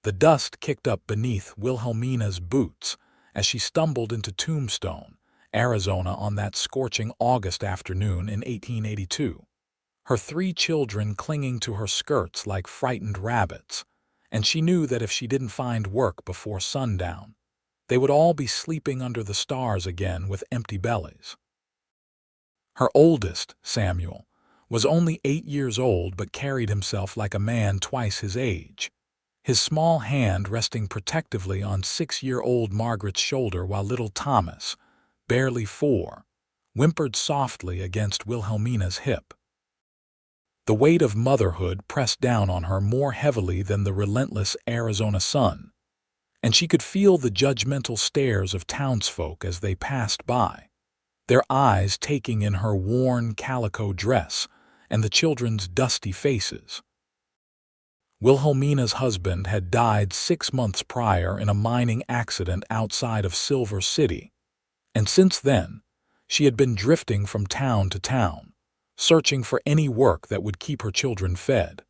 The dust kicked up beneath Wilhelmina's boots as she stumbled into Tombstone, Arizona on that scorching August afternoon in 1882. Her 3 children clinging to her skirts like frightened rabbits, and she knew that if she didn't find work before sundown, they would all be sleeping under the stars again with empty bellies. Her oldest, Samuel, was only 8 years old but carried himself like a man twice his age, his small hand resting protectively on 6-year-old Margaret's shoulder while little Thomas, barely 4, whimpered softly against Wilhelmina's hip. The weight of motherhood pressed down on her more heavily than the relentless Arizona sun, and she could feel the judgmental stares of townsfolk as they passed by, their eyes taking in her worn calico dress and the children's dusty faces. Wilhelmina's husband had died 6 months prior in a mining accident outside of Silver City, and since then, she had been drifting from town to town, searching for any work that would keep her children fed.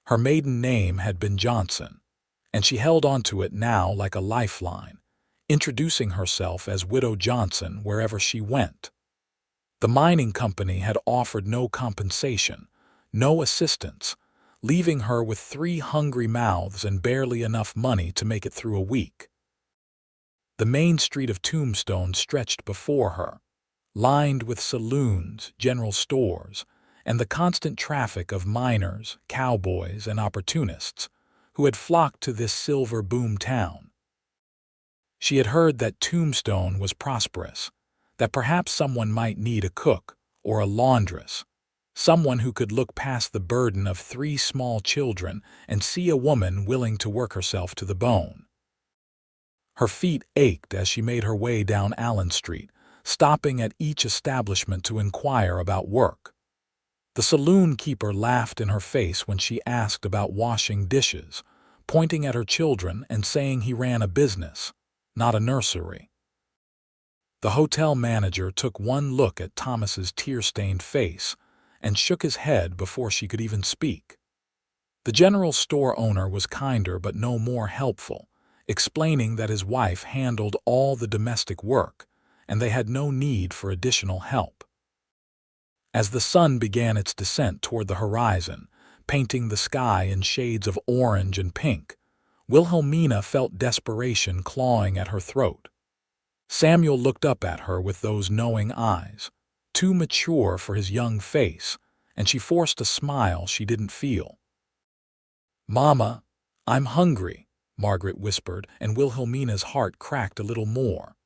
Her maiden name had been Johnson, and she held onto it now like a lifeline, introducing herself as Widow Johnson wherever she went. The mining company had offered no compensation, no assistance, leaving her with 3 hungry mouths and barely enough money to make it through a week. The main street of Tombstone stretched before her, lined with saloons, general stores, and the constant traffic of miners, cowboys, and opportunists who had flocked to this silver boom town. She had heard that Tombstone was prosperous, that perhaps someone might need a cook or a laundress, someone who could look past the burden of 3 small children and see a woman willing to work herself to the bone. Her feet ached as she made her way down Allen Street, stopping at each establishment to inquire about work. The saloon keeper laughed in her face when she asked about washing dishes, pointing at her children and saying he ran a business, not a nursery. The hotel manager took one look at Thomas's tear-stained face and shook his head before she could even speak. The general store owner was kinder but no more helpful, explaining that his wife handled all the domestic work and they had no need for additional help. As the sun began its descent toward the horizon, painting the sky in shades of orange and pink, Wilhelmina felt desperation clawing at her throat. Samuel looked up at her with those knowing eyes, too mature for his young face, and she forced a smile she didn't feel. "Mama, I'm hungry," Margaret whispered, and Wilhelmina's heart cracked a little more.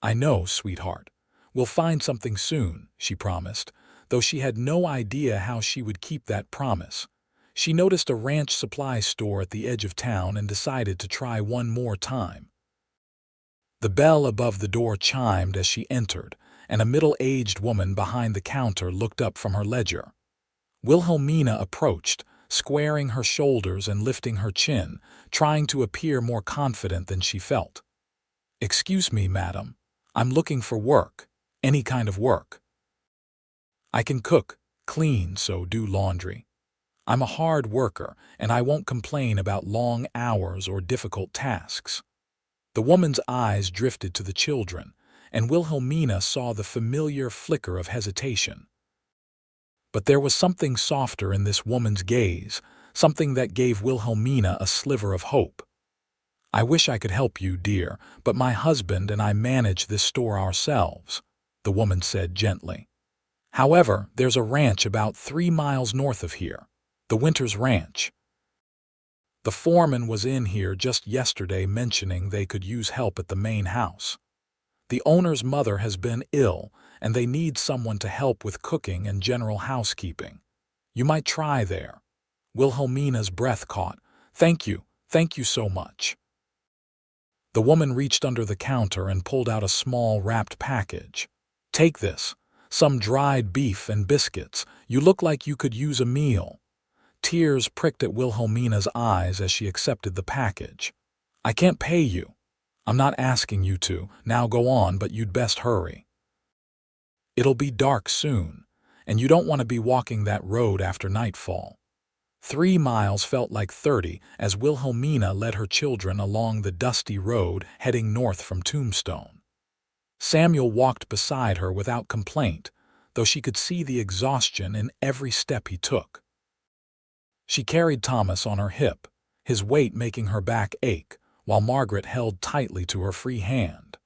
"I know, sweetheart. We'll find something soon," she promised, though she had no idea how she would keep that promise. She noticed a ranch supply store at the edge of town and decided to try one more time. The bell above the door chimed as she entered, and a middle-aged woman behind the counter looked up from her ledger. Wilhelmina approached, squaring her shoulders and lifting her chin, trying to appear more confident than she felt. "Excuse me, madam. I'm looking for work. Any kind of work. I can cook, clean, so do laundry. I'm a hard worker, and I won't complain about long hours or difficult tasks." The woman's eyes drifted to the children, and Wilhelmina saw the familiar flicker of hesitation. But there was something softer in this woman's gaze, something that gave Wilhelmina a sliver of hope. "I wish I could help you, dear, but my husband and I manage this store ourselves," the woman said gently. "However, there's a ranch about 3 miles north of here, the Winters Ranch. The foreman was in here just yesterday mentioning they could use help at the main house. The owner's mother has been ill, and they need someone to help with cooking and general housekeeping. You might try there." Wilhelmina's breath caught. Thank you so much." The woman reached under the counter and pulled out a small wrapped package. "Take this. Some dried beef and biscuits. You look like you could use a meal." Tears pricked at Wilhelmina's eyes as she accepted the package. "I can't pay you. I'm not asking you to. Now go on, but you'd best hurry. It'll be dark soon, and you don't want to be walking that road after nightfall." 3 miles felt like 30 as Wilhelmina led her children along the dusty road heading north from Tombstone. Samuel walked beside her without complaint, though she could see the exhaustion in every step he took. She carried Thomas on her hip, his weight making her back ache, while Margaret held tightly to her free hand.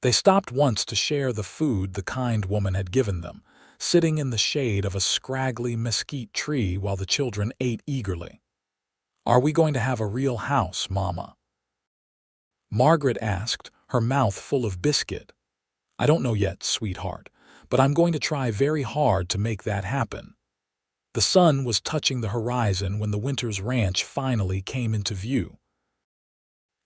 They stopped once to share the food the kind woman had given them, sitting in the shade of a scraggly mesquite tree while the children ate eagerly. "Are we going to have a real house, Mama?" Margaret asked, her mouth full of biscuit. "I don't know yet, sweetheart, but I'm going to try very hard to make that happen." The sun was touching the horizon when the Winters ranch finally came into view.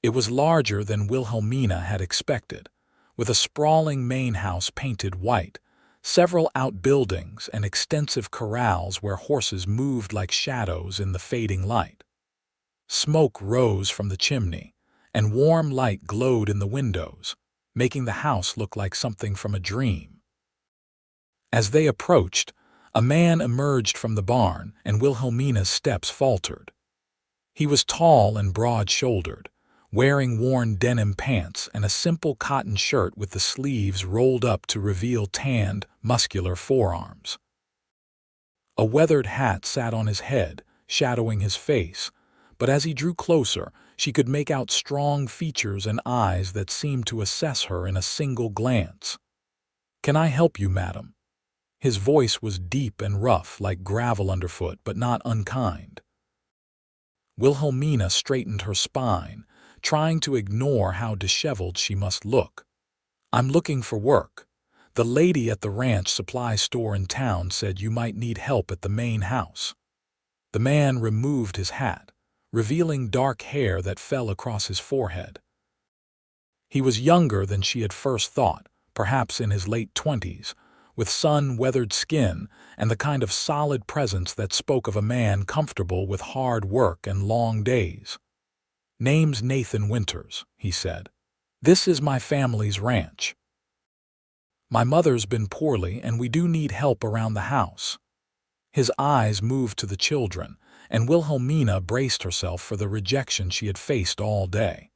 It was larger than Wilhelmina had expected, with a sprawling main house painted white, several outbuildings and extensive corrals where horses moved like shadows in the fading light. Smoke rose from the chimney, and warm light glowed in the windows, making the house look like something from a dream. As they approached, a man emerged from the barn, and Wilhelmina's steps faltered. He was tall and broad-shouldered, wearing worn denim pants and a simple cotton shirt with the sleeves rolled up to reveal tanned, muscular forearms. A weathered hat sat on his head, shadowing his face, but as he drew closer, she could make out strong features and eyes that seemed to assess her in a single glance. "Can I help you, madam?" His voice was deep and rough, like gravel underfoot, but not unkind. Wilhelmina straightened her spine, trying to ignore how disheveled she must look. "I'm looking for work. The lady at the ranch supply store in town said you might need help at the main house." The man removed his hat, revealing dark hair that fell across his forehead. He was younger than she had first thought, perhaps in his late 20s, with sun-weathered skin and the kind of solid presence that spoke of a man comfortable with hard work and long days. "Name's Nathan Winters," he said. "This is my family's ranch. My mother's been poorly and we do need help around the house." His eyes moved to the children, and Wilhelmina braced herself for the rejection she had faced all day.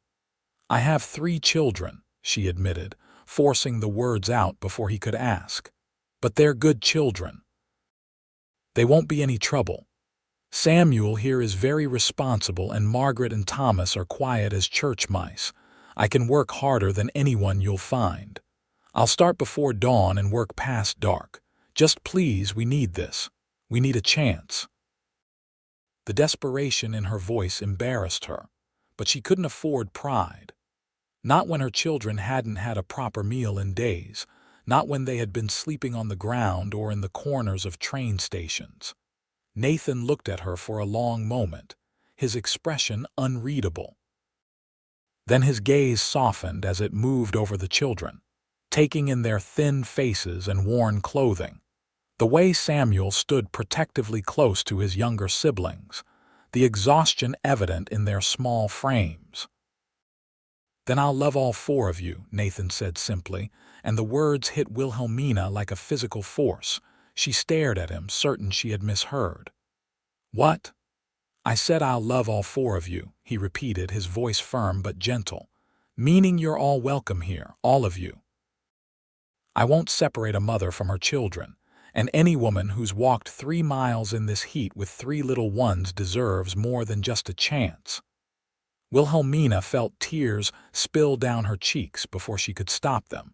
"I have 3 children," she admitted, forcing the words out before he could ask. "But they're good children. They won't be any trouble. Samuel here is very responsible and Margaret and Thomas are quiet as church mice. I can work harder than anyone you'll find. I'll start before dawn and work past dark. Just please, we need this. We need a chance." The desperation in her voice embarrassed her, but she couldn't afford pride. Not when her children hadn't had a proper meal in days, not when they had been sleeping on the ground or in the corners of train stations. Nathan looked at her for a long moment, his expression unreadable. Then his gaze softened as it moved over the children, taking in their thin faces and worn clothing. The way Samuel stood protectively close to his younger siblings, the exhaustion evident in their small frames. "Then I'll love all 4 of you," Nathan said simply, and the words hit Wilhelmina like a physical force. She stared at him, certain she had misheard. "What?" "I said I'll love all 4 of you," he repeated, his voice firm but gentle. "Meaning you're all welcome here, all of you. I won't separate a mother from her children, and any woman who's walked 3 miles in this heat with 3 little ones deserves more than just a chance." Wilhelmina felt tears spill down her cheeks before she could stop them.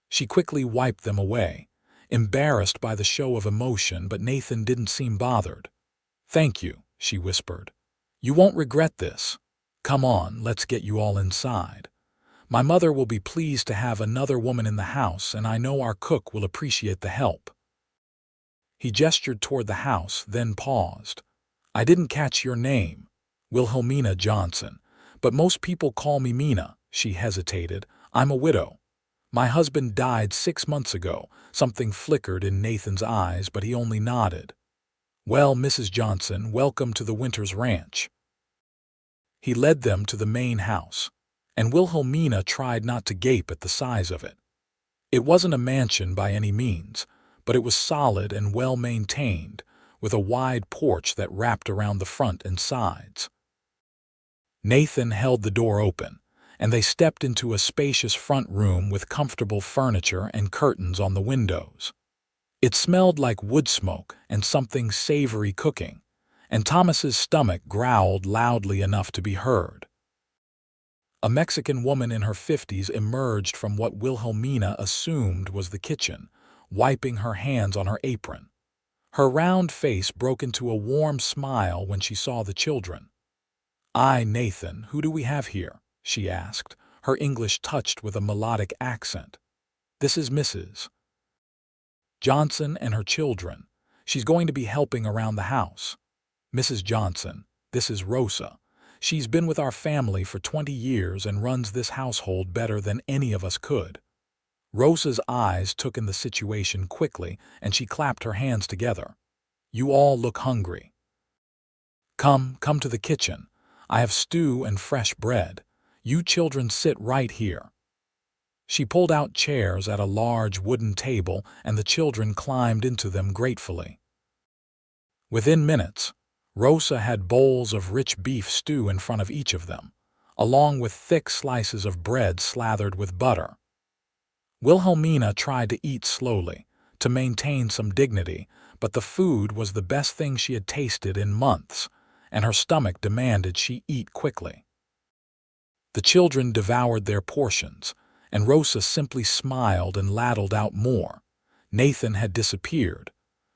She quickly wiped them away, embarrassed by the show of emotion, but Nathan didn't seem bothered. "Thank you," she whispered. "You won't regret this. Come on, let's get you all inside. My mother will be pleased to have another woman in the house, and I know our cook will appreciate the help." He gestured toward the house, then paused. "I didn't catch your name." "Wilhelmina Johnson, but most people call me Mina." She hesitated. "I'm a widow. My husband died 6 months ago." Something flickered in Nathan's eyes, but he only nodded. "Well, Mrs. Johnson, welcome to the Winters Ranch." He led them to the main house, and Wilhelmina tried not to gape at the size of it. It wasn't a mansion by any means, but it was solid and well-maintained, with a wide porch that wrapped around the front and sides. Nathan held the door open, and they stepped into a spacious front room with comfortable furniture and curtains on the windows. It smelled like wood smoke and something savory cooking, and Thomas's stomach growled loudly enough to be heard. A Mexican woman in her 50s emerged from what Wilhelmina assumed was the kitchen, wiping her hands on her apron. Her round face broke into a warm smile when she saw the children. Nathan, who do we have here?" she asked, her English touched with a melodic accent. "This is Mrs. Johnson and her children. She's going to be helping around the house. Mrs. Johnson, this is Rosa. She's been with our family for 20 years and runs this household better than any of us could." Rosa's eyes took in the situation quickly, and she clapped her hands together. "You all look hungry. Come to the kitchen. I have stew and fresh bread. You children sit right here." She pulled out chairs at a large wooden table, and the children climbed into them gratefully. Within minutes, Rosa had bowls of rich beef stew in front of each of them, along with thick slices of bread slathered with butter. Wilhelmina tried to eat slowly, to maintain some dignity, but the food was the best thing she had tasted in months, and her stomach demanded she eat quickly. The children devoured their portions, and Rosa simply smiled and ladled out more. Nathan had disappeared,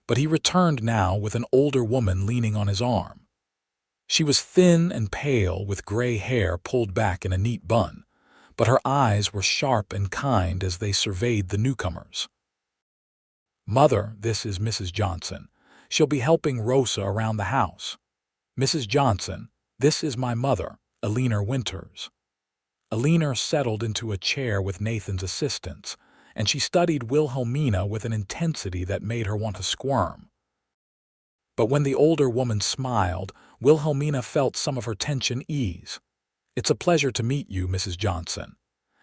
but he returned now with an older woman leaning on his arm. She was thin and pale with gray hair pulled back in a neat bun, but her eyes were sharp and kind as they surveyed the newcomers. "Mother, this is Mrs. Johnson. She'll be helping Rosa around the house. Mrs. Johnson, this is my mother, Eleanor Winters." Eleanor settled into a chair with Nathan's assistance, and she studied Wilhelmina with an intensity that made her want to squirm. But when the older woman smiled, Wilhelmina felt some of her tension ease. "It's a pleasure to meet you, Mrs. Johnson.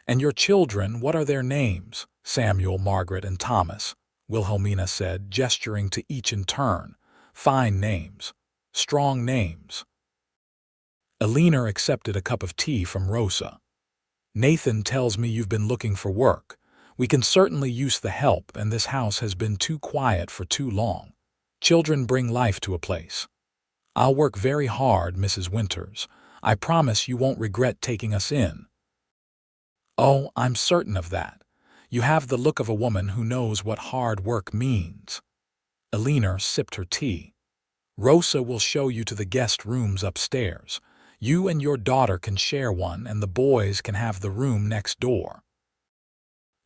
And your children, what are their names?" "Samuel, Margaret, and Thomas," Wilhelmina said, gesturing to each in turn. "Fine names. Strong names." Eleanor accepted a cup of tea from Rosa. "Nathan tells me you've been looking for work. We can certainly use the help, and this house has been too quiet for too long. Children bring life to a place. I'll work very hard, Mrs. Winters. I promise you won't regret taking us in." "Oh, I'm certain of that. You have the look of a woman who knows what hard work means." Eleanor sipped her tea. "Rosa will show you to the guest rooms upstairs. You and your daughter can share one, and the boys can have the room next door.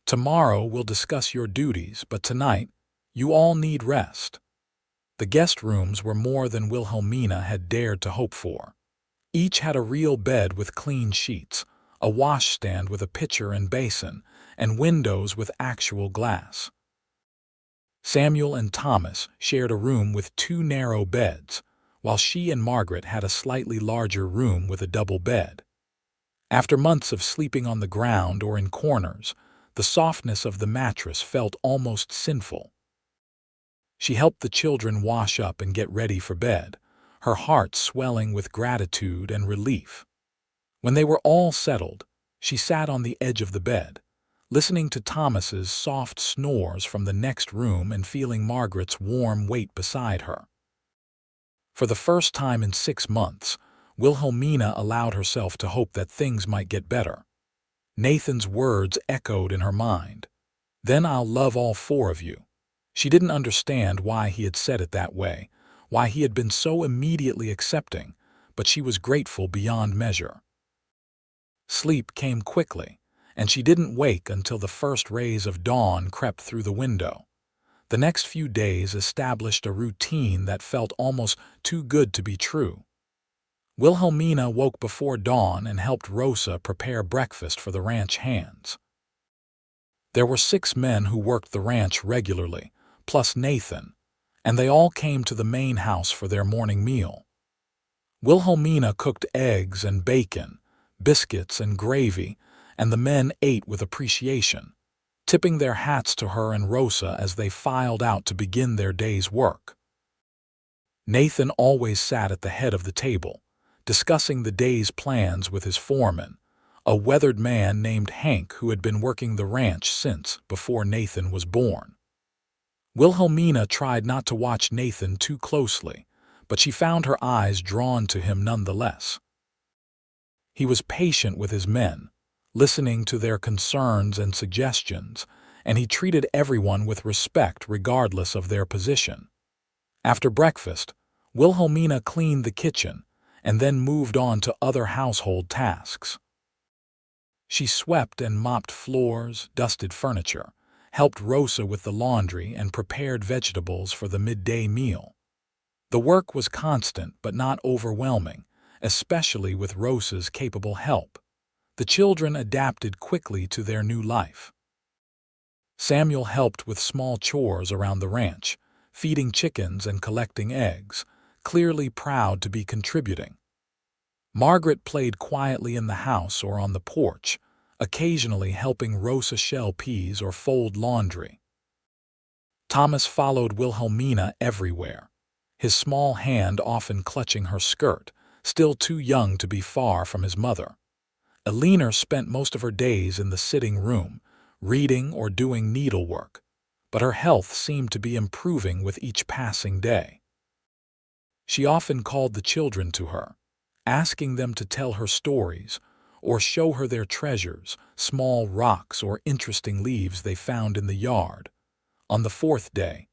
Tomorrow we'll discuss your duties, but tonight, you all need rest." The guest rooms were more than Wilhelmina had dared to hope for. Each had a real bed with clean sheets, a washstand with a pitcher and basin, and windows with actual glass. Samuel and Thomas shared a room with 2 narrow beds, while she and Margaret had a slightly larger room with a double bed. After months of sleeping on the ground or in corners, the softness of the mattress felt almost sinful. She helped the children wash up and get ready for bed, her heart swelling with gratitude and relief. When they were all settled, she sat on the edge of the bed, listening to Thomas's soft snores from the next room and feeling Margaret's warm weight beside her. For the first time in 6 months, Wilhelmina allowed herself to hope that things might get better. Nathan's words echoed in her mind. "Then I'll love all 4 of you." She didn't understand why he had said it that way, why he had been so immediately accepting, but she was grateful beyond measure. Sleep came quickly, and she didn't wake until the first rays of dawn crept through the window. The next few days established a routine that felt almost too good to be true. Wilhelmina woke before dawn and helped Rosa prepare breakfast for the ranch hands. There were 6 men who worked the ranch regularly, plus Nathan, and they all came to the main house for their morning meal. Wilhelmina cooked eggs and bacon, biscuits and gravy, and the men ate with appreciation, tipping their hats to her and Rosa as they filed out to begin their day's work. Nathan always sat at the head of the table, discussing the day's plans with his foreman, a weathered man named Hank who had been working the ranch since before Nathan was born. Wilhelmina tried not to watch Nathan too closely, but she found her eyes drawn to him nonetheless. He was patient with his men, listening to their concerns and suggestions, and he treated everyone with respect regardless of their position. After breakfast, Wilhelmina cleaned the kitchen and then moved on to other household tasks. She swept and mopped floors, dusted furniture, helped Rosa with the laundry, and prepared vegetables for the midday meal. The work was constant but not overwhelming, especially with Rosa's capable help. The children adapted quickly to their new life. Samuel helped with small chores around the ranch, feeding chickens and collecting eggs, clearly proud to be contributing. Margaret played quietly in the house or on the porch, occasionally helping Rosa shell peas or fold laundry. Thomas followed Wilhelmina everywhere, his small hand often clutching her skirt, still too young to be far from his mother. Elena spent most of her days in the sitting room, reading or doing needlework, but her health seemed to be improving with each passing day. She often called the children to her, asking them to tell her stories or show her their treasures, small rocks or interesting leaves they found in the yard. On the fourth day,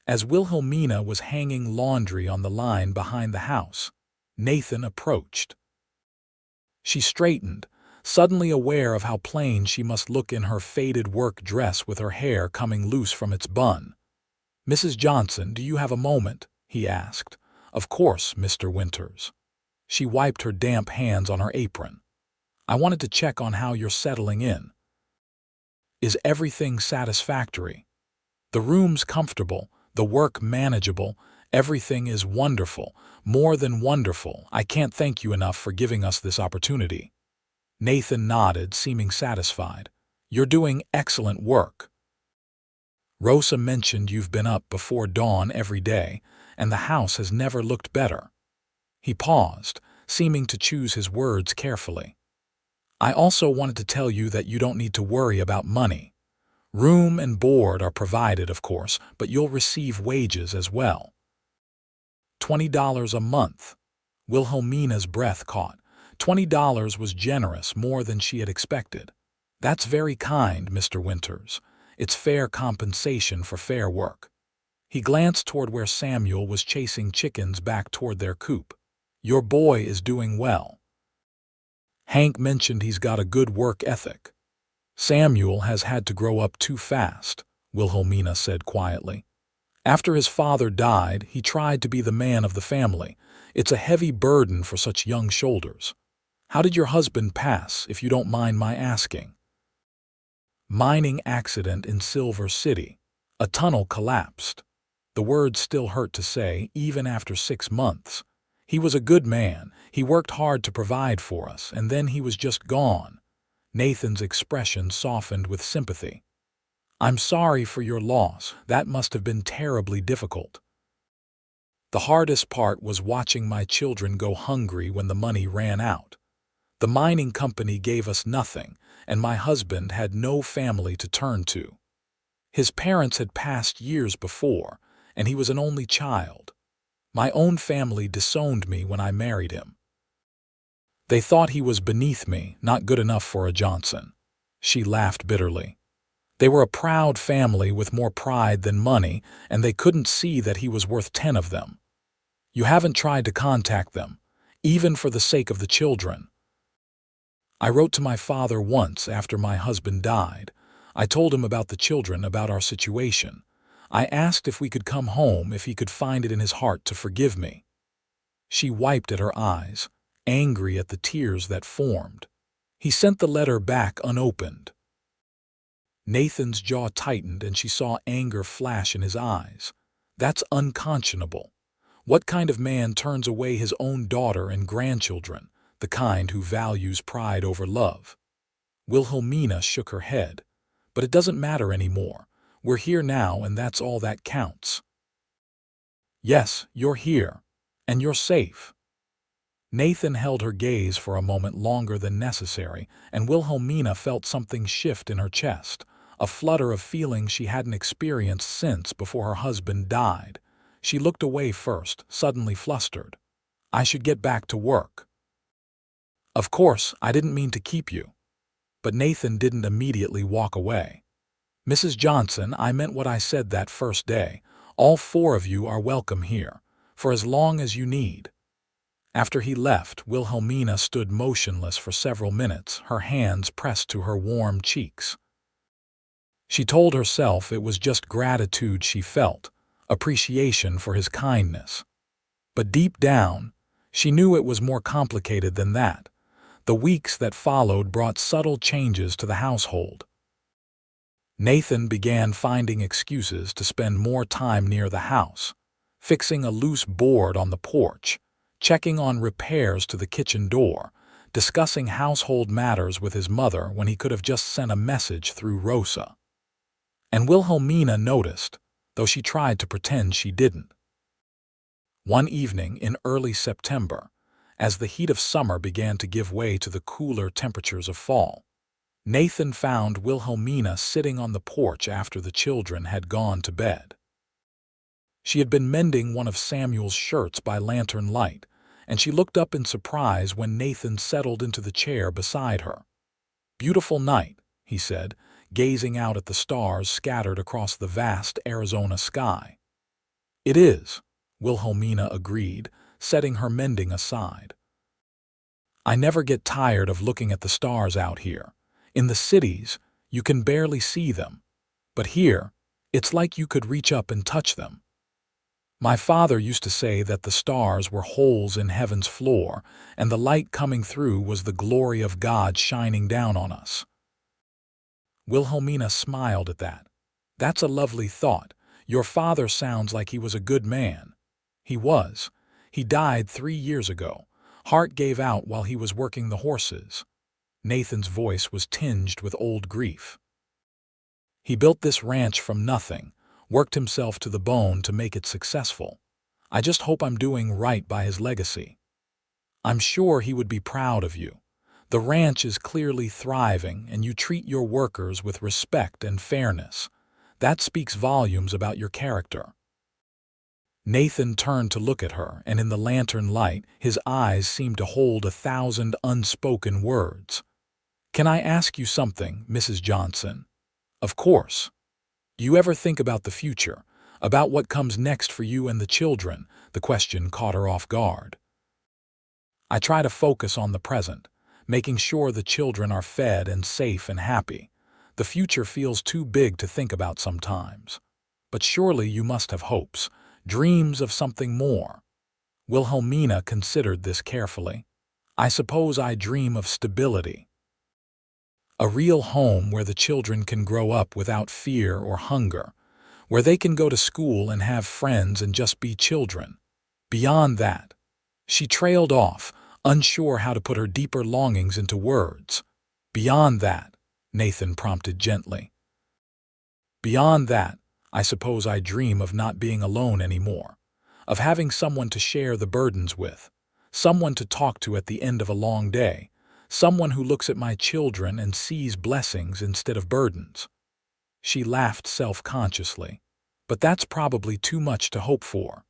as Wilhelmina was hanging laundry on the line behind the house, Nathan approached. She straightened, suddenly aware of how plain she must look in her faded work dress with her hair coming loose from its bun. "Mrs. Johnson, do you have a moment?" he asked. "Of course, Mr. Winters." She wiped her damp hands on her apron. "I wanted to check on how you're settling in. Is everything satisfactory? The room's comfortable, the work manageable, everything is wonderful, more than wonderful. I can't thank you enough for giving us this opportunity." Nathan nodded, seeming satisfied. "You're doing excellent work. Rosa mentioned you've been up before dawn every day, and the house has never looked better." He paused, seeming to choose his words carefully. "I also wanted to tell you that you don't need to worry about money. Room and board are provided, of course, but you'll receive wages as well." $20 a month. Wilhelmina's breath caught. $20 was generous, more than she had expected. "That's very kind, Mr. Winters. It's fair compensation for fair work." He glanced toward where Samuel was chasing chickens back toward their coop. "Your boy is doing well. Hank mentioned he's got a good work ethic." "Samuel has had to grow up too fast," Wilhelmina said quietly. "After his father died, he tried to be the man of the family. It's a heavy burden for such young shoulders. How did your husband pass, if you don't mind my asking?" "Mining accident in Silver City. A tunnel collapsed." The words still hurt to say, even after 6 months. "He was a good man. He worked hard to provide for us, and then he was just gone." Nathan's expression softened with sympathy. "I'm sorry for your loss. That must have been terribly difficult. The hardest part was watching my children go hungry when the money ran out. The mining company gave us nothing, and my husband had no family to turn to. His parents had passed years before, and he was an only child. My own family disowned me when I married him. They thought he was beneath me, not good enough for a Johnson." She laughed bitterly. "They were a proud family with more pride than money, and they couldn't see that he was worth 10 of them. You haven't tried to contact them, even for the sake of the children." "I wrote to my father once after my husband died. I told him about the children, about our situation. I asked if we could come home, if he could find it in his heart to forgive me." She wiped at her eyes, angry at the tears that formed. "He sent the letter back unopened." Nathan's jaw tightened and she saw anger flash in his eyes. "That's unconscionable. What kind of man turns away his own daughter and grandchildren, the kind who values pride over love?" Wilhelmina shook her head. "But it doesn't matter anymore. We're here now, and that's all that counts." Yes, you're here. And you're safe. Nathan held her gaze for a moment longer than necessary, and Wilhelmina felt something shift in her chest, a flutter of feeling she hadn't experienced since before her husband died. She looked away first, suddenly flustered. I should get back to work. Of course, I didn't mean to keep you. But Nathan didn't immediately walk away. Mrs. Johnson, I meant what I said that first day. All four of you are welcome here, for as long as you need. After he left, Wilhelmina stood motionless for several minutes, her hands pressed to her warm cheeks. She told herself it was just gratitude she felt, appreciation for his kindness. But deep down, she knew it was more complicated than that. The weeks that followed brought subtle changes to the household. Nathan began finding excuses to spend more time near the house, fixing a loose board on the porch, checking on repairs to the kitchen door, discussing household matters with his mother when he could have just sent a message through Rosa. And Wilhelmina noticed, though she tried to pretend she didn't. One evening in early September, as the heat of summer began to give way to the cooler temperatures of fall, Nathan found Wilhelmina sitting on the porch after the children had gone to bed. She had been mending one of Samuel's shirts by lantern light, and she looked up in surprise when Nathan settled into the chair beside her. "Beautiful night," he said, gazing out at the stars scattered across the vast Arizona sky. "It is," Wilhelmina agreed, setting her mending aside. "I never get tired of looking at the stars out here. In the cities, you can barely see them, but here, it's like you could reach up and touch them. My father used to say that the stars were holes in heaven's floor, and the light coming through was the glory of God shining down on us." Wilhelmina smiled at that. "That's a lovely thought. Your father sounds like he was a good man." "He was. He died 3 years ago. Heart gave out while he was working the horses." Nathan's voice was tinged with old grief. "He built this ranch from nothing, worked himself to the bone to make it successful. I just hope I'm doing right by his legacy. I'm sure he would be proud of you. The ranch is clearly thriving, and you treat your workers with respect and fairness. That speaks volumes about your character." Nathan turned to look at her, and in the lantern light, his eyes seemed to hold 1,000 unspoken words. "Can I ask you something, Mrs. Johnson?" "Of course." "Do you ever think about the future, about what comes next for you and the children?" The question caught her off guard. "I try to focus on the present, making sure the children are fed and safe and happy. The future feels too big to think about sometimes. But surely you must have hopes, dreams of something more." Wilhelmina considered this carefully. "I suppose I dream of stability. A real home where the children can grow up without fear or hunger, where they can go to school and have friends and just be children. Beyond that." She trailed off, unsure how to put her deeper longings into words. "Beyond that," Nathan prompted gently. "Beyond that, I suppose I dream of not being alone anymore, of having someone to share the burdens with, someone to talk to at the end of a long day, someone who looks at my children and sees blessings instead of burdens." She laughed self-consciously. "But that's probably too much to hope for."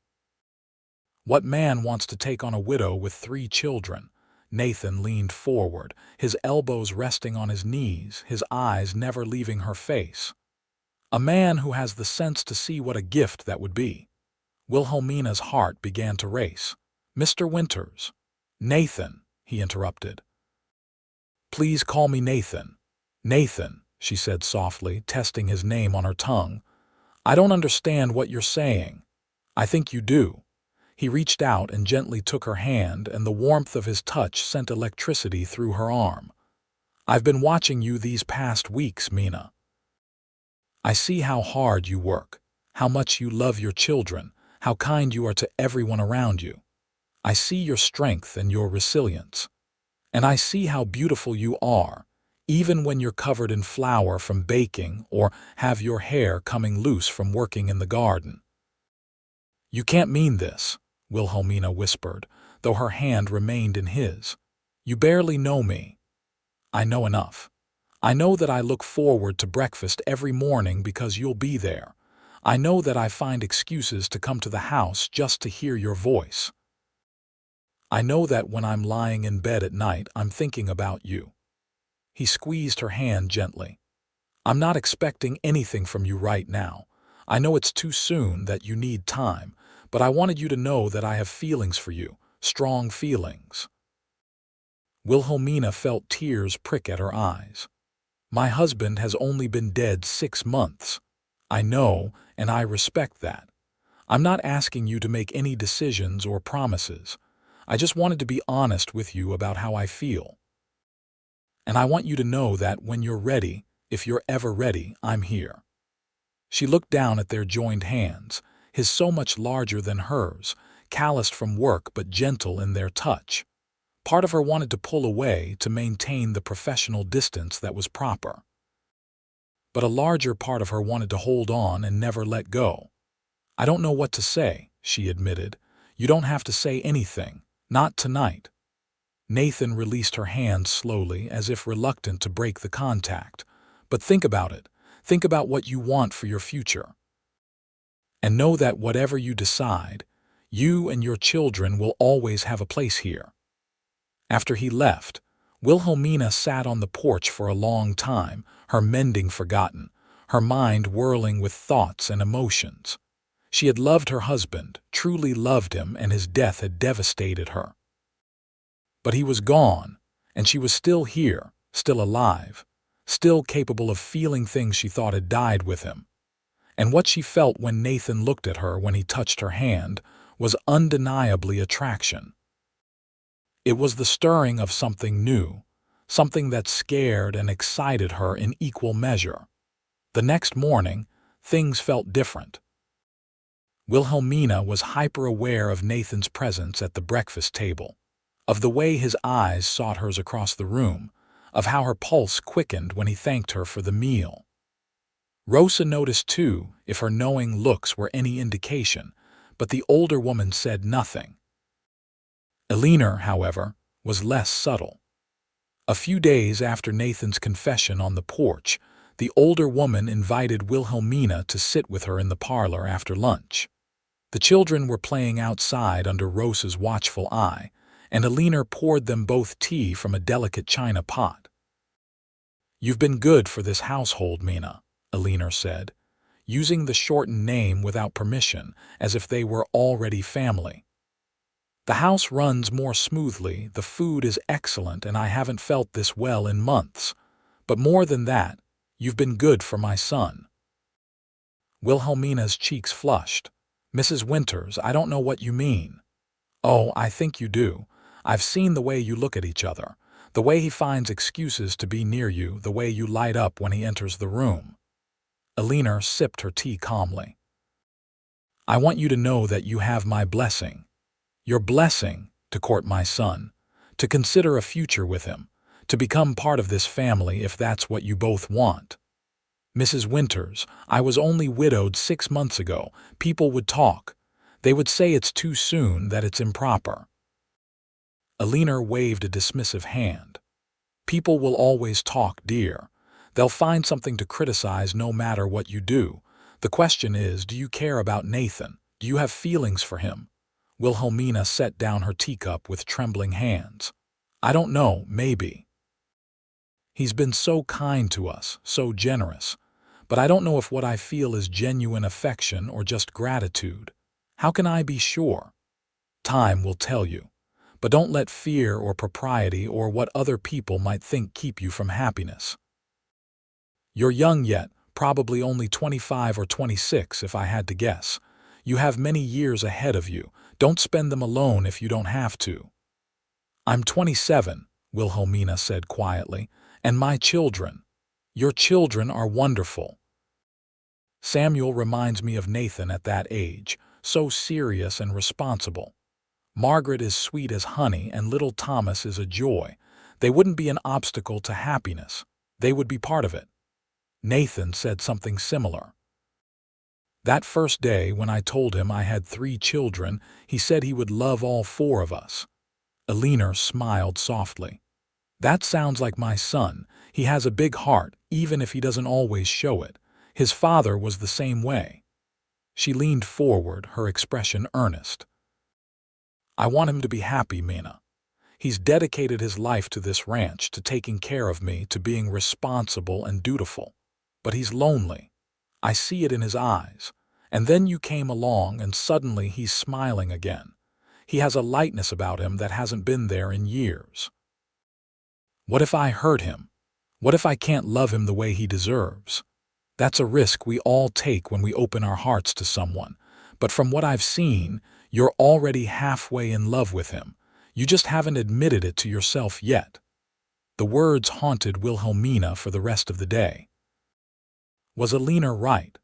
"What man wants to take on a widow with 3 children?" Nathan leaned forward, his elbows resting on his knees, his eyes never leaving her face. "A man who has the sense to see what a gift that would be." Wilhelmina's heart began to race. "Mr. Winters." "Nathan," he interrupted. "Please call me Nathan." "Nathan," she said softly, testing his name on her tongue. "I don't understand what you're saying." "I think you do." He reached out and gently took her hand, and the warmth of his touch sent electricity through her arm. "I've been watching you these past weeks, Mina. I see how hard you work, how much you love your children, how kind you are to everyone around you. I see your strength and your resilience. And I see how beautiful you are, even when you're covered in flour from baking or have your hair coming loose from working in the garden. "You can't mean this," Wilhelmina whispered, though her hand remained in his. "You barely know me." "I know enough. I know that I look forward to breakfast every morning because you'll be there. I know that I find excuses to come to the house just to hear your voice. I know that when I'm lying in bed at night, I'm thinking about you." He squeezed her hand gently. "I'm not expecting anything from you right now. I know it's too soon, that you need time, but I wanted you to know that I have feelings for you, strong feelings." Wilhelmina felt tears prick at her eyes. "My husband has only been dead 6 months. I know, and I respect that. I'm not asking you to make any decisions or promises. I just wanted to be honest with you about how I feel. And I want you to know that when you're ready, if you're ever ready, I'm here." She looked down at their joined hands, his so much larger than hers, calloused from work but gentle in their touch. Part of her wanted to pull away to maintain the professional distance that was proper. But a larger part of her wanted to hold on and never let go. "I don't know what to say," she admitted. "You don't have to say anything. Not tonight." Nathan released her hand slowly, as if reluctant to break the contact. "But think about it. Think about what you want for your future. And know that whatever you decide, you and your children will always have a place here." After he left, Wilhelmina sat on the porch for a long time, her mending forgotten, her mind whirling with thoughts and emotions. She had loved her husband, truly loved him, and his death had devastated her. But he was gone, and she was still here, still alive, still capable of feeling things she thought had died with him. And what she felt when Nathan looked at her, when he touched her hand, was undeniably attraction. It was the stirring of something new, something that scared and excited her in equal measure. The next morning, things felt different. Wilhelmina was hyper-aware of Nathan's presence at the breakfast table, of the way his eyes sought hers across the room, of how her pulse quickened when he thanked her for the meal. Rosa noticed too, if her knowing looks were any indication, but the older woman said nothing. Eleanor, however, was less subtle. A few days after Nathan's confession on the porch, the older woman invited Wilhelmina to sit with her in the parlor after lunch. The children were playing outside under Rosa's watchful eye, and Eleanor poured them both tea from a delicate china pot. "You've been good for this household, Mina," Eleanor said, using the shortened name without permission, as if they were already family. "The house runs more smoothly, the food is excellent, and I haven't felt this well in months. But more than that, you've been good for my son." Wilhelmina's cheeks flushed. "Mrs. Winters, I don't know what you mean." "Oh, I think you do. I've seen the way you look at each other, the way he finds excuses to be near you, the way you light up when he enters the room." Eleanor sipped her tea calmly. "I want you to know that you have my blessing. Your blessing to court my son, to consider a future with him, to become part of this family if that's what you both want. Mrs. Winters, I was only widowed 6 months ago. People would talk. They would say it's too soon, that it's improper." Eleanor waved a dismissive hand. "People will always talk, dear. They'll find something to criticize no matter what you do. The question is, do you care about Nathan? Do you have feelings for him?" Wilhelmina set down her teacup with trembling hands. "I don't know, maybe. He's been so kind to us, so generous. But I don't know if what I feel is genuine affection or just gratitude. How can I be sure? Time will tell you. But don't let fear or propriety or what other people might think keep you from happiness. You're young yet, probably only 25 or 26 if I had to guess. You have many years ahead of you. Don't spend them alone if you don't have to." "I'm 27, Wilhelmina said quietly, "and my children. Your children are wonderful. Samuel reminds me of Nathan at that age, so serious and responsible. Margaret is sweet as honey, and little Thomas is a joy. They wouldn't be an obstacle to happiness. They would be part of it." Nathan said something similar. That first day when I told him I had 3 children, he said he would love all 4 of us. Alina smiled softly. That sounds like my son. He has a big heart, even if he doesn't always show it. His father was the same way. She leaned forward, her expression earnest. I want him to be happy, Mina. He's dedicated his life to this ranch, to taking care of me, to being responsible and dutiful. But he's lonely. I see it in his eyes. And then you came along and suddenly he's smiling again. He has a lightness about him that hasn't been there in years. What if I hurt him? What if I can't love him the way he deserves? That's a risk we all take when we open our hearts to someone. But from what I've seen, you're already halfway in love with him. You just haven't admitted it to yourself yet. The words haunted Wilhelmina for the rest of the day. Was Alina right?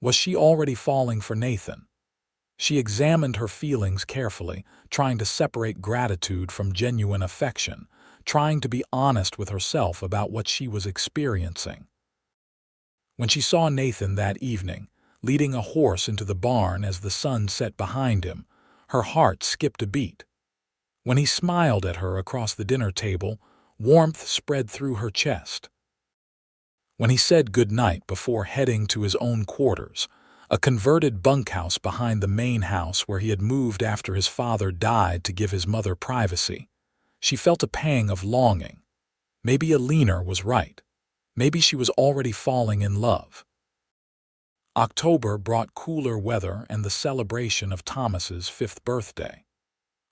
Was she already falling for Nathan? She examined her feelings carefully, trying to separate gratitude from genuine affection, trying to be honest with herself about what she was experiencing. When she saw Nathan that evening, leading a horse into the barn as the sun set behind him, her heart skipped a beat. When he smiled at her across the dinner table, warmth spread through her chest. When he said good night before heading to his own quarters, a converted bunkhouse behind the main house where he had moved after his father died to give his mother privacy, she felt a pang of longing. Maybe Alina was right. Maybe she was already falling in love. October brought cooler weather and the celebration of Thomas's 5th birthday.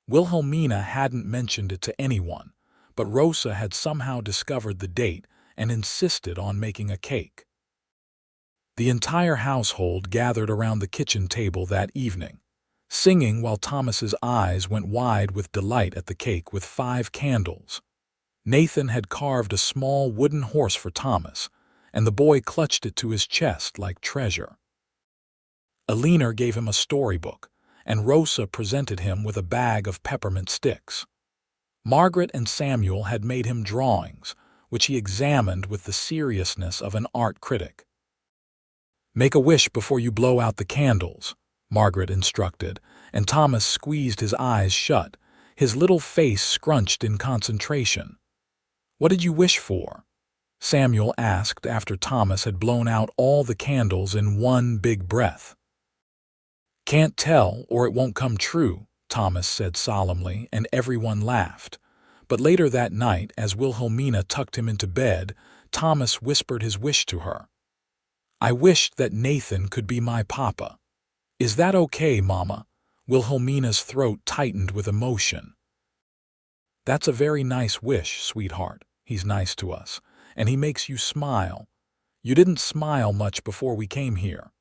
Wilhelmina hadn't mentioned it to anyone, but Rosa had somehow discovered the date and insisted on making a cake. The entire household gathered around the kitchen table that evening, singing while Thomas's eyes went wide with delight at the cake with 5 candles. Nathan had carved a small wooden horse for Thomas, and the boy clutched it to his chest like treasure. Alina gave him a storybook, and Rosa presented him with a bag of peppermint sticks. Margaret and Samuel had made him drawings, which he examined with the seriousness of an art critic. "Make a wish before you blow out the candles," Margaret instructed, and Thomas squeezed his eyes shut, his little face scrunched in concentration. "What did you wish for?" Samuel asked after Thomas had blown out all the candles in one big breath. "Can't tell, or it won't come true," Thomas said solemnly, and everyone laughed. But later that night, as Wilhelmina tucked him into bed, Thomas whispered his wish to her. "I wished that Nathan could be my papa." "Is that okay, Mama?" Wilhelmina's throat tightened with emotion. "That's a very nice wish, sweetheart. He's nice to us, and he makes you smile. You didn't smile much before we came here.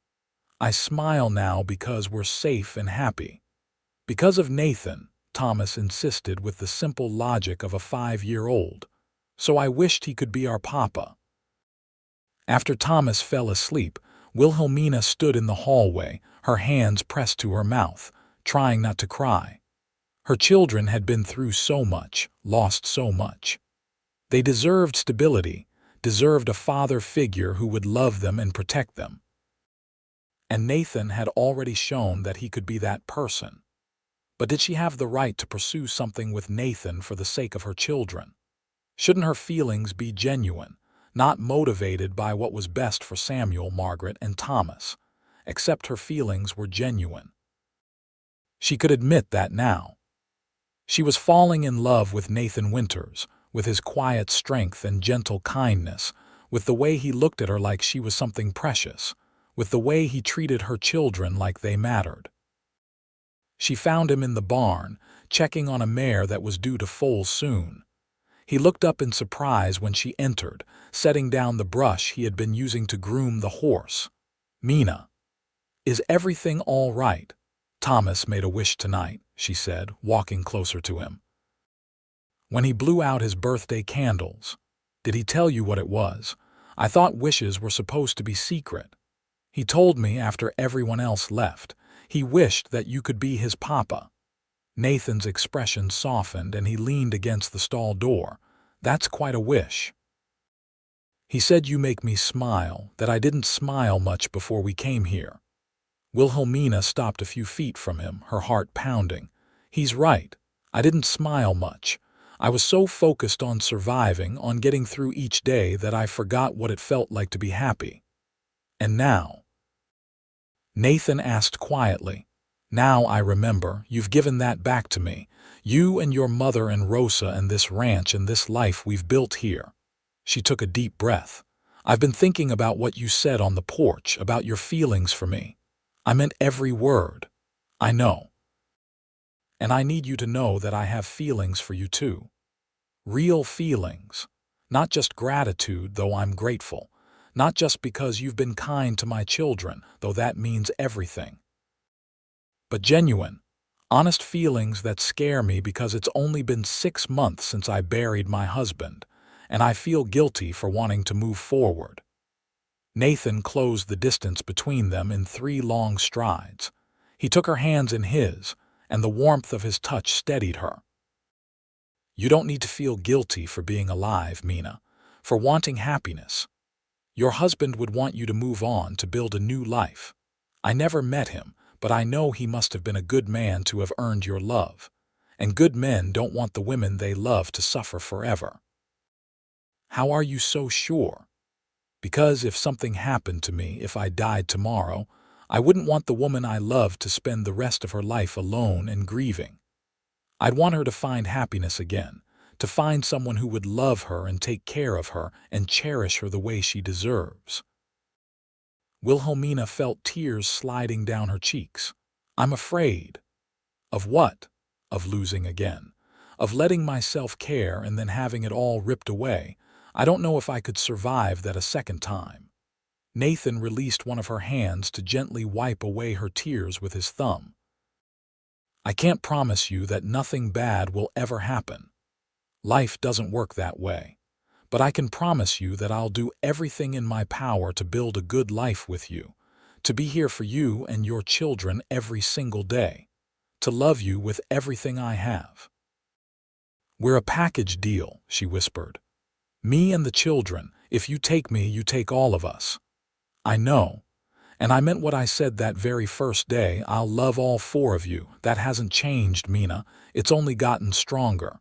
I smile now because we're safe and happy. Because of Nathan," Thomas insisted with the simple logic of a 5-year-old. "So I wished he could be our papa." After Thomas fell asleep, Wilhelmina stood in the hallway, her hands pressed to her mouth, trying not to cry. Her children had been through so much, lost so much. They deserved stability, deserved a father figure who would love them and protect them. And Nathan had already shown that he could be that person. But did she have the right to pursue something with Nathan for the sake of her children? Shouldn't her feelings be genuine, not motivated by what was best for Samuel, Margaret, and Thomas? Except her feelings were genuine. She could admit that now. She was falling in love with Nathan Winters, with his quiet strength and gentle kindness, with the way he looked at her like she was something precious, with the way he treated her children like they mattered. She found him in the barn, checking on a mare that was due to foal soon. He looked up in surprise when she entered, setting down the brush he had been using to groom the horse. "Mina, is everything all right?" "Thomas made a wish tonight," she said, walking closer to him. "When he blew out his birthday candles, did he tell you what it was? I thought wishes were supposed to be secret. He told me after everyone else left. He wished that you could be his papa." Nathan's expression softened and he leaned against the stall door. "That's quite a wish." "He said you make me smile, that I didn't smile much before we came here." Wilhelmina stopped a few feet from him, her heart pounding. He's right. I didn't smile much. I was so focused on surviving, on getting through each day, that I forgot what it felt like to be happy. And now? Nathan asked quietly. Now I remember. You've given that back to me. You and your mother and Rosa and this ranch and this life we've built here. She took a deep breath. I've been thinking about what you said on the porch, about your feelings for me. I meant every word. I know. And I need you to know that I have feelings for you too. Real feelings. Not just gratitude, though I'm grateful. Not just because you've been kind to my children, though that means everything. But genuine, honest feelings that scare me because it's only been 6 months since I buried my husband, and I feel guilty for wanting to move forward. Nathan closed the distance between them in 3 long strides. He took her hands in his, and the warmth of his touch steadied her. You don't need to feel guilty for being alive, Mina, for wanting happiness. Your husband would want you to move on, to build a new life. I never met him, but I know he must have been a good man to have earned your love. And good men don't want the women they love to suffer forever. How are you so sure? Because if something happened to me, if I died tomorrow, I wouldn't want the woman I love to spend the rest of her life alone and grieving. I'd want her to find happiness again, to find someone who would love her and take care of her and cherish her the way she deserves. Wilhelmina felt tears sliding down her cheeks. I'm afraid. Of what? Of losing again. Of letting myself care and then having it all ripped away. I don't know if I could survive that a second time. Nathan released one of her hands to gently wipe away her tears with his thumb. I can't promise you that nothing bad will ever happen. Life doesn't work that way. But I can promise you that I'll do everything in my power to build a good life with you, to be here for you and your children every single day, to love you with everything I have. We're a package deal, she whispered. Me and the children. If you take me, you take all of us. I know. And I meant what I said that very first day. I'll love all 4 of you. That hasn't changed, Mina. It's only gotten stronger.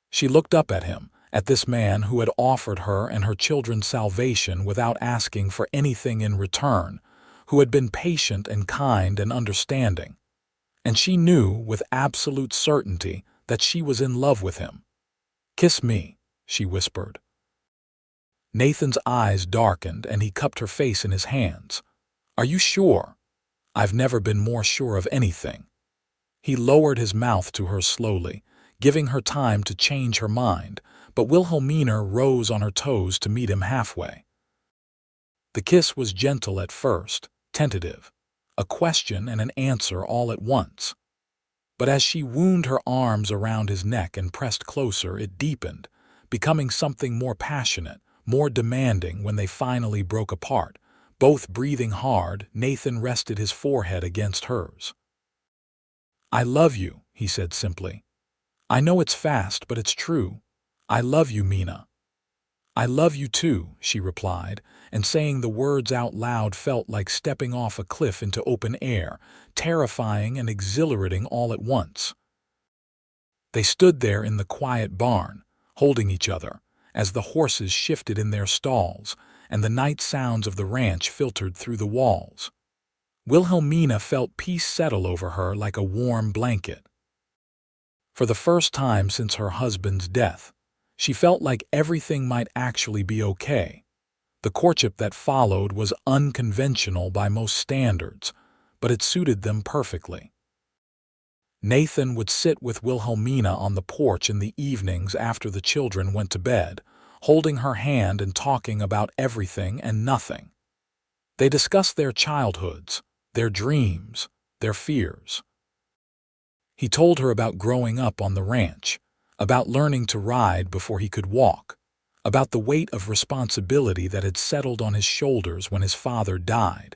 She looked up at him, at this man who had offered her and her children salvation without asking for anything in return, who had been patient and kind and understanding. And she knew with absolute certainty that she was in love with him. Kiss me, she whispered. Nathan's eyes darkened and he cupped her face in his hands. Are you sure? I've never been more sure of anything. He lowered his mouth to her slowly, giving her time to change her mind, but Wilhelmina rose on her toes to meet him halfway. The kiss was gentle at first, tentative, a question and an answer all at once. But as she wound her arms around his neck and pressed closer, it deepened, becoming something more passionate, more demanding. When they finally broke apart, both breathing hard, Nathan rested his forehead against hers. I love you, he said simply. I know it's fast, but it's true. I love you, Mina. I love you too, she replied, and saying the words out loud felt like stepping off a cliff into open air, terrifying and exhilarating all at once. They stood there in the quiet barn, holding each other, as the horses shifted in their stalls, and the night sounds of the ranch filtered through the walls. Wilhelmina felt peace settle over her like a warm blanket. For the first time since her husband's death, she felt like everything might actually be okay. The courtship that followed was unconventional by most standards, but it suited them perfectly. Nathan would sit with Wilhelmina on the porch in the evenings after the children went to bed, holding her hand and talking about everything and nothing. They discussed their childhoods, their dreams, their fears. He told her about growing up on the ranch, about learning to ride before he could walk, about the weight of responsibility that had settled on his shoulders when his father died.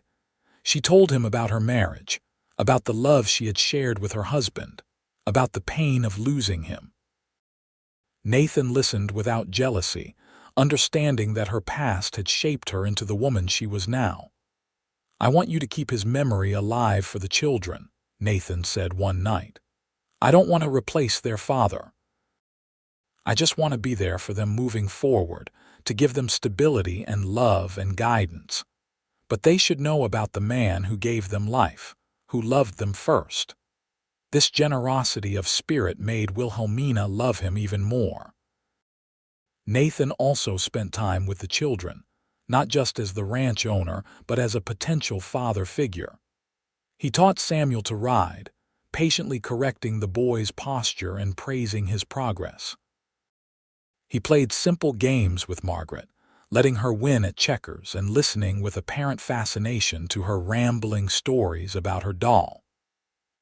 She told him about her marriage, about the love she had shared with her husband, about the pain of losing him. Nathan listened without jealousy, understanding that her past had shaped her into the woman she was now. "I want you to keep his memory alive for the children," Nathan said one night. "I don't want to replace their father. I just want to be there for them moving forward, to give them stability and love and guidance. But they should know about the man who gave them life, who loved them first." This generosity of spirit made Wilhelmina love him even more. Nathan also spent time with the children, not just as the ranch owner, but as a potential father figure. He taught Samuel to ride, patiently correcting the boy's posture and praising his progress. He played simple games with Margaret, letting her win at checkers and listening with apparent fascination to her rambling stories about her doll.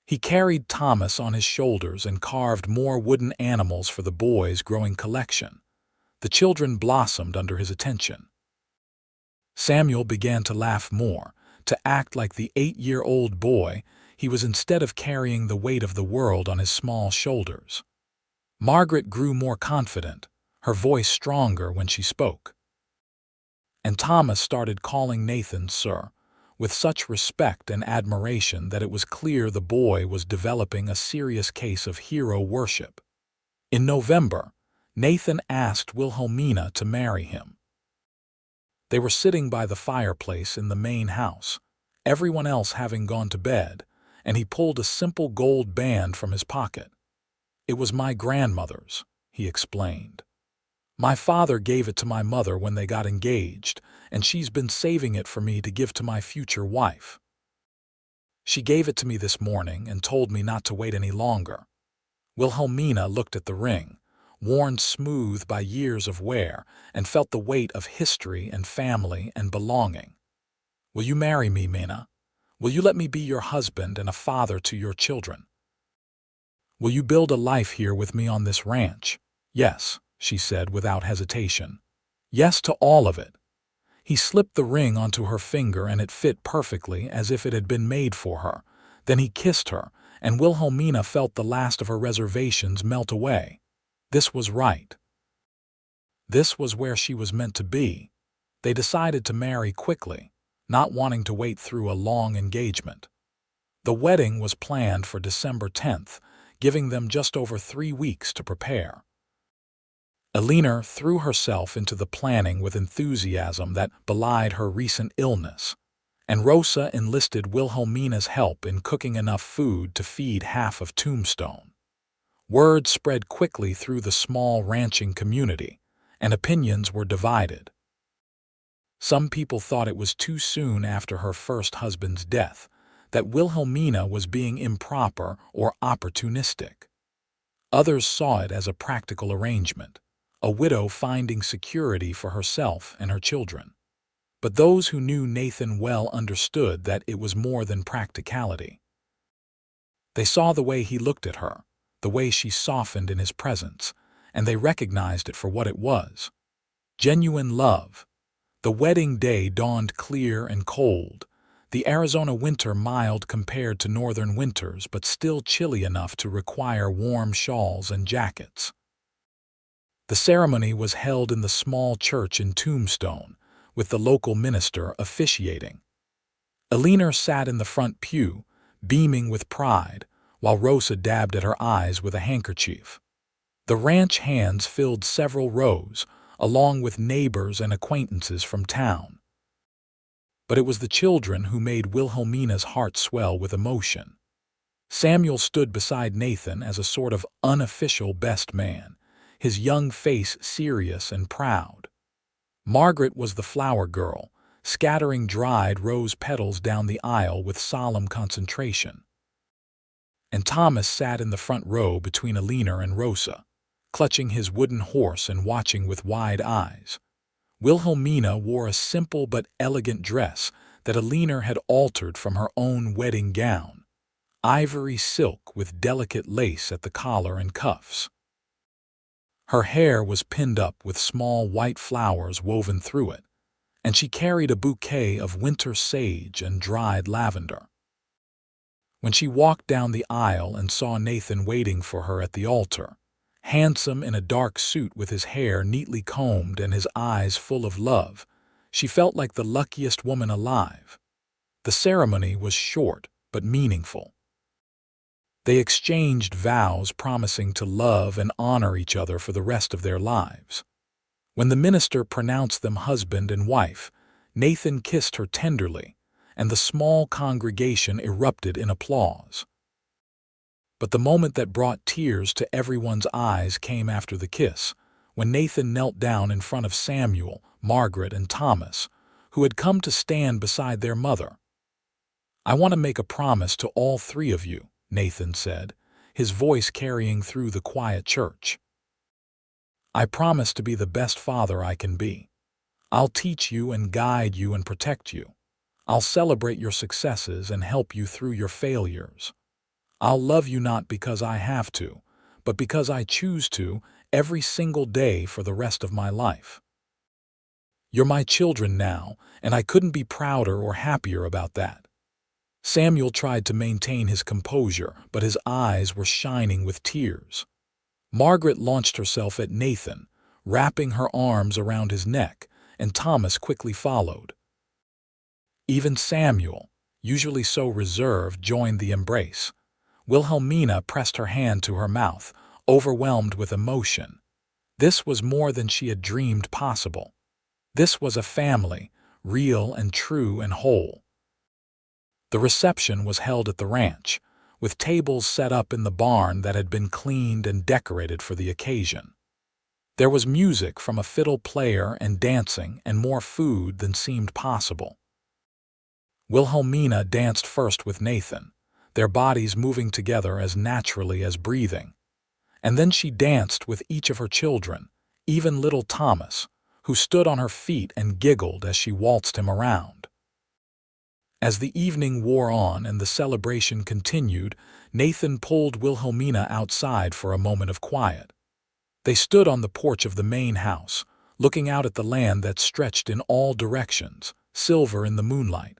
He carried Thomas on his shoulders and carved more wooden animals for the boys' growing collection. The children blossomed under his attention. Samuel began to laugh more, to act like the 8-year-old boy he was instead of carrying the weight of the world on his small shoulders. Margaret grew more confident, her voice stronger when she spoke. And Thomas started calling Nathan Sir, with such respect and admiration that it was clear the boy was developing a serious case of hero worship. In November, Nathan asked Wilhelmina to marry him. They were sitting by the fireplace in the main house, everyone else having gone to bed, and he pulled a simple gold band from his pocket. "It was my grandmother's," he explained. "My father gave it to my mother when they got engaged, and she's been saving it for me to give to my future wife. She gave it to me this morning and told me not to wait any longer." Wilhelmina looked at the ring, worn smooth by years of wear, and felt the weight of history and family and belonging. "Will you marry me, Mina? Will you let me be your husband and a father to your children? Will you build a life here with me on this ranch?" "Yes," she said without hesitation. "Yes to all of it." He slipped the ring onto her finger and it fit perfectly as if it had been made for her. Then he kissed her, and Wilhelmina felt the last of her reservations melt away. This was right. This was where she was meant to be. They decided to marry quickly, not wanting to wait through a long engagement. The wedding was planned for December 10th, giving them just over 3 weeks to prepare. Elena threw herself into the planning with enthusiasm that belied her recent illness, and Rosa enlisted Wilhelmina's help in cooking enough food to feed half of Tombstone. Word spread quickly through the small ranching community, and opinions were divided. Some people thought it was too soon after her first husband's death, that Wilhelmina was being improper or opportunistic. Others saw it as a practical arrangement, a widow finding security for herself and her children. But those who knew Nathan well understood that it was more than practicality. They saw the way he looked at her, the way she softened in his presence, and they recognized it for what it was: genuine love. The wedding day dawned clear and cold, the Arizona winter mild compared to northern winters but still chilly enough to require warm shawls and jackets. The ceremony was held in the small church in Tombstone, with the local minister officiating. Elena sat in the front pew, beaming with pride, while Rosa dabbed at her eyes with a handkerchief. The ranch hands filled several rows, along with neighbors and acquaintances from town. But it was the children who made Wilhelmina's heart swell with emotion. Samuel stood beside Nathan as a sort of unofficial best man, his young face serious and proud. Margaret was the flower girl, scattering dried rose petals down the aisle with solemn concentration. And Thomas sat in the front row between Elena and Rosa, clutching his wooden horse and watching with wide eyes. Wilhelmina wore a simple but elegant dress that Elena had altered from her own wedding gown, ivory silk with delicate lace at the collar and cuffs. Her hair was pinned up with small white flowers woven through it, and she carried a bouquet of winter sage and dried lavender. When she walked down the aisle and saw Nathan waiting for her at the altar, handsome in a dark suit with his hair neatly combed and his eyes full of love, she felt like the luckiest woman alive. The ceremony was short but meaningful. They exchanged vows promising to love and honor each other for the rest of their lives. When the minister pronounced them husband and wife, Nathan kissed her tenderly, and the small congregation erupted in applause. But the moment that brought tears to everyone's eyes came after the kiss, when Nathan knelt down in front of Samuel, Margaret, and Thomas, who had come to stand beside their mother. "I want to make a promise to all three of you," Nathan said, his voice carrying through the quiet church. "I promise to be the best father I can be. I'll teach you and guide you and protect you. I'll celebrate your successes and help you through your failures. I'll love you not because I have to, but because I choose to every single day for the rest of my life. You're my children now, and I couldn't be prouder or happier about that." Samuel tried to maintain his composure, but his eyes were shining with tears. Margaret launched herself at Nathan, wrapping her arms around his neck, and Thomas quickly followed. Even Samuel, usually so reserved, joined the embrace. Wilhelmina pressed her hand to her mouth, overwhelmed with emotion. This was more than she had dreamed possible. This was a family, real and true and whole. The reception was held at the ranch, with tables set up in the barn that had been cleaned and decorated for the occasion. There was music from a fiddle player and dancing and more food than seemed possible. Wilhelmina danced first with Nathan, their bodies moving together as naturally as breathing. And then she danced with each of her children, even little Thomas, who stood on her feet and giggled as she waltzed him around. As the evening wore on and the celebration continued, Nathan pulled Wilhelmina outside for a moment of quiet. They stood on the porch of the main house, looking out at the land that stretched in all directions, silver in the moonlight.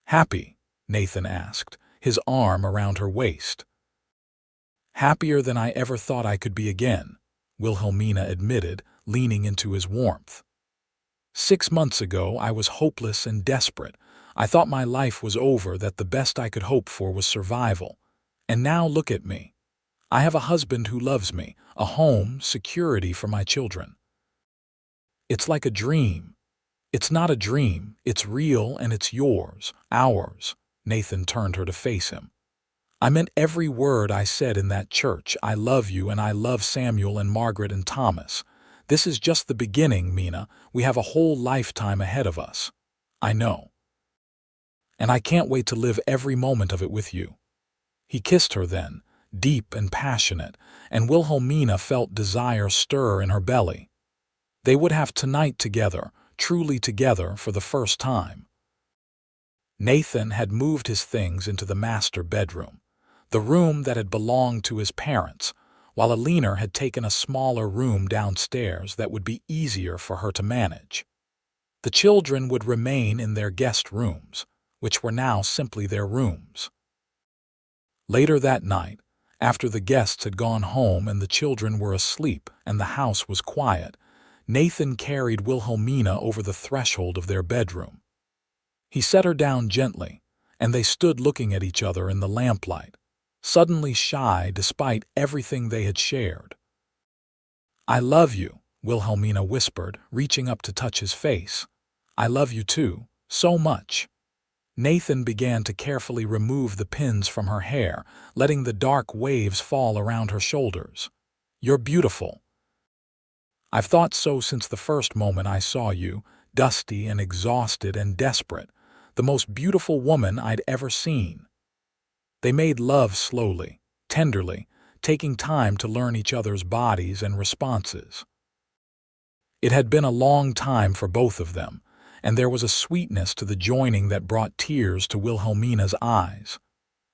"Happy?" Nathan asked, his arm around her waist. "Happier than I ever thought I could be again," Wilhelmina admitted, leaning into his warmth. "6 months ago I was hopeless and desperate. I thought my life was over, that the best I could hope for was survival. And now look at me. I have a husband who loves me, a home, security for my children. It's like a dream. It's not a dream, it's real and it's yours, ours." Nathan turned her to face him. "I meant every word I said in that church. I love you and I love Samuel and Margaret and Thomas. This is just the beginning, Mina. We have a whole lifetime ahead of us. I know. And I can't wait to live every moment of it with you." He kissed her then, deep and passionate, and Wilhelmina felt desire stir in her belly. They would have tonight together, truly together for the first time. Nathan had moved his things into the master bedroom, the room that had belonged to his parents, while Alina had taken a smaller room downstairs that would be easier for her to manage. The children would remain in their guest rooms, which were now simply their rooms. Later that night, after the guests had gone home and the children were asleep and the house was quiet, Nathan carried Wilhelmina over the threshold of their bedroom. He set her down gently, and they stood looking at each other in the lamplight, suddenly shy despite everything they had shared. "I love you," Wilhelmina whispered, reaching up to touch his face. "I love you too, so much." Nathan began to carefully remove the pins from her hair, letting the dark waves fall around her shoulders. "You're beautiful. I've thought so since the first moment I saw you, dusty and exhausted and desperate, the most beautiful woman I'd ever seen." They made love slowly, tenderly, taking time to learn each other's bodies and responses. It had been a long time for both of them, and there was a sweetness to the joining that brought tears to Wilhelmina's eyes.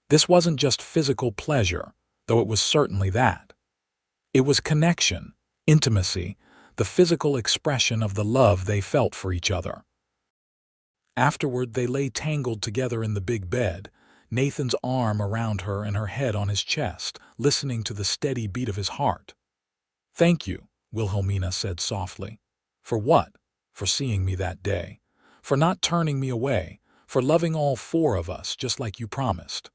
This wasn't just physical pleasure, though it was certainly that. It was connection, intimacy, the physical expression of the love they felt for each other. Afterward, they lay tangled together in the big bed, Nathan's arm around her and her head on his chest, listening to the steady beat of his heart. "Thank you," Wilhelmina said softly. "For what? For seeing me that day. For not turning me away. for loving all four of us just like you promised.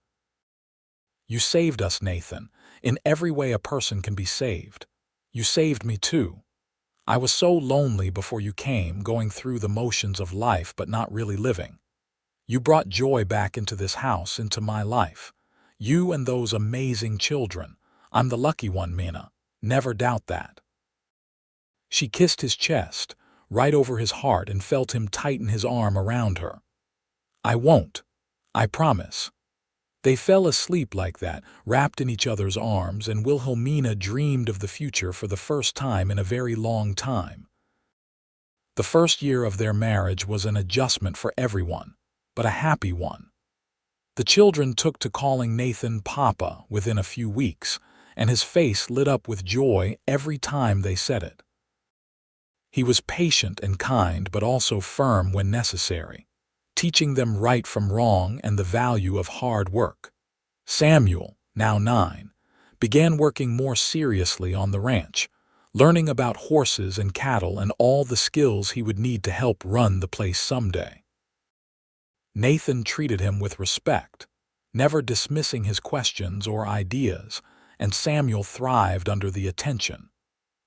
You saved us, Nathan, in every way a person can be saved. You saved me too. I was so lonely before you came, going through the motions of life but not really living. You brought joy back into this house, into my life. You and those amazing children. I'm the lucky one, Mina. Never doubt that. She kissed his chest, right over his heart, and felt him tighten his arm around her. I won't. I promise. They fell asleep like that, wrapped in each other's arms, and Wilhelmina dreamed of the future for the first time in a very long time. The first year of their marriage was an adjustment for everyone, but a happy one. The children took to calling Nathan Papa within a few weeks, and his face lit up with joy every time they said it. He was patient and kind, but also firm when necessary, teaching them right from wrong and the value of hard work. Samuel, now 9, began working more seriously on the ranch, learning about horses and cattle and all the skills he would need to help run the place someday. Nathan treated him with respect, never dismissing his questions or ideas, and Samuel thrived under the attention.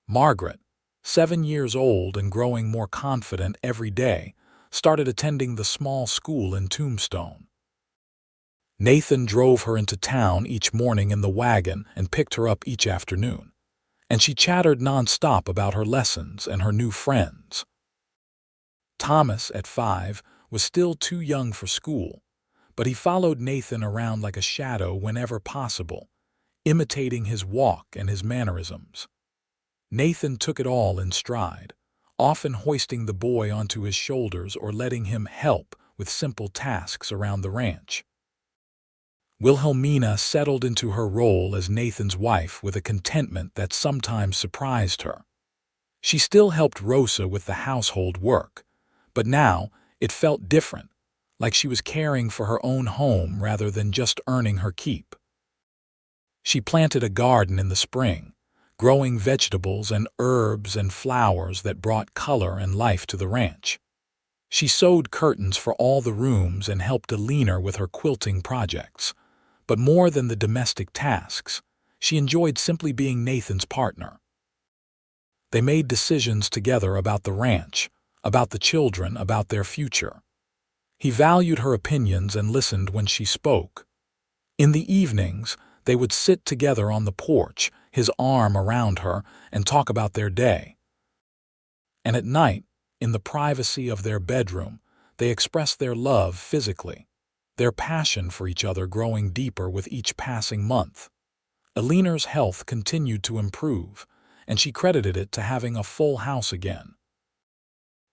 Margaret, 7 years old and growing more confident every day, started attending the small school in Tombstone. Nathan drove her into town each morning in the wagon and picked her up each afternoon, and she chattered nonstop about her lessons and her new friends. Thomas, at 5, was still too young for school, but he followed Nathan around like a shadow whenever possible, imitating his walk and his mannerisms. Nathan took it all in stride, often hoisting the boy onto his shoulders or letting him help with simple tasks around the ranch. Wilhelmina settled into her role as Nathan's wife with a contentment that sometimes surprised her. She still helped Rosa with the household work, but now it felt different, like she was caring for her own home rather than just earning her keep. She planted a garden in the spring, growing vegetables and herbs and flowers that brought color and life to the ranch. She sewed curtains for all the rooms and helped Alina with her quilting projects. But more than the domestic tasks, she enjoyed simply being Nathan's partner. They made decisions together about the ranch, about the children, about their future. He valued her opinions and listened when she spoke. In the evenings, they would sit together on the porch, his arm around her, and talk about their day. And at night, in the privacy of their bedroom, they expressed their love physically, their passion for each other growing deeper with each passing month. Alina's health continued to improve, and she credited it to having a full house again.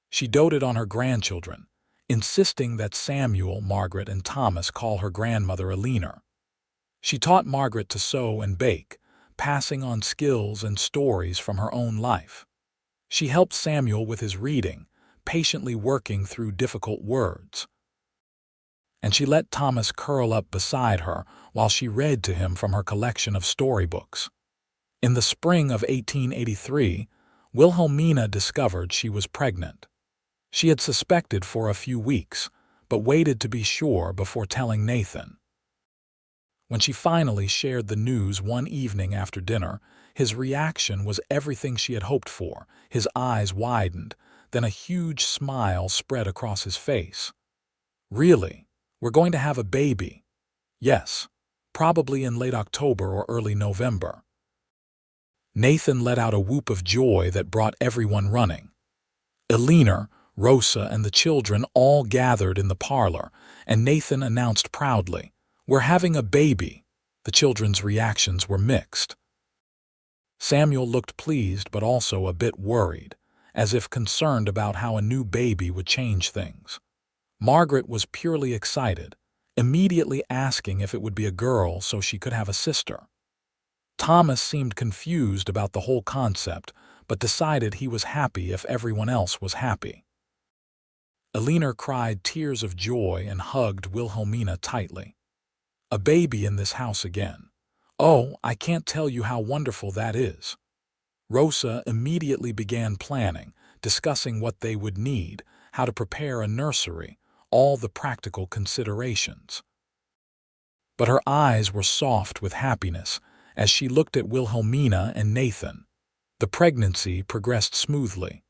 She doted on her grandchildren, insisting that Samuel, Margaret, and Thomas call her grandmother Alina. She taught Margaret to sew and bake, passing on skills and stories from her own life. She helped Samuel with his reading, patiently working through difficult words. And she let Thomas curl up beside her while she read to him from her collection of storybooks. In the spring of 1883, Wilhelmina discovered she was pregnant. She had suspected for a few weeks, but waited to be sure before telling Nathan. When she finally shared the news one evening after dinner, his reaction was everything she had hoped for. His eyes widened, then a huge smile spread across his face. "Really? We're going to have a baby?" "Yes, probably in late October or early November." Nathan let out a whoop of joy that brought everyone running. Alina, Rosa, and the children all gathered in the parlor, and Nathan announced proudly, "We're having a baby." The children's reactions were mixed. Samuel looked pleased but also a bit worried, as if concerned about how a new baby would change things. Margaret was purely excited, immediately asking if it would be a girl so she could have a sister. Thomas seemed confused about the whole concept, but decided he was happy if everyone else was happy. Alina cried tears of joy and hugged Wilhelmina tightly. "A baby in this house again. Oh, I can't tell you how wonderful that is." Rosa immediately began planning, discussing what they would need, how to prepare a nursery, all the practical considerations. But her eyes were soft with happiness as she looked at Wilhelmina and Nathan. The pregnancy progressed smoothly.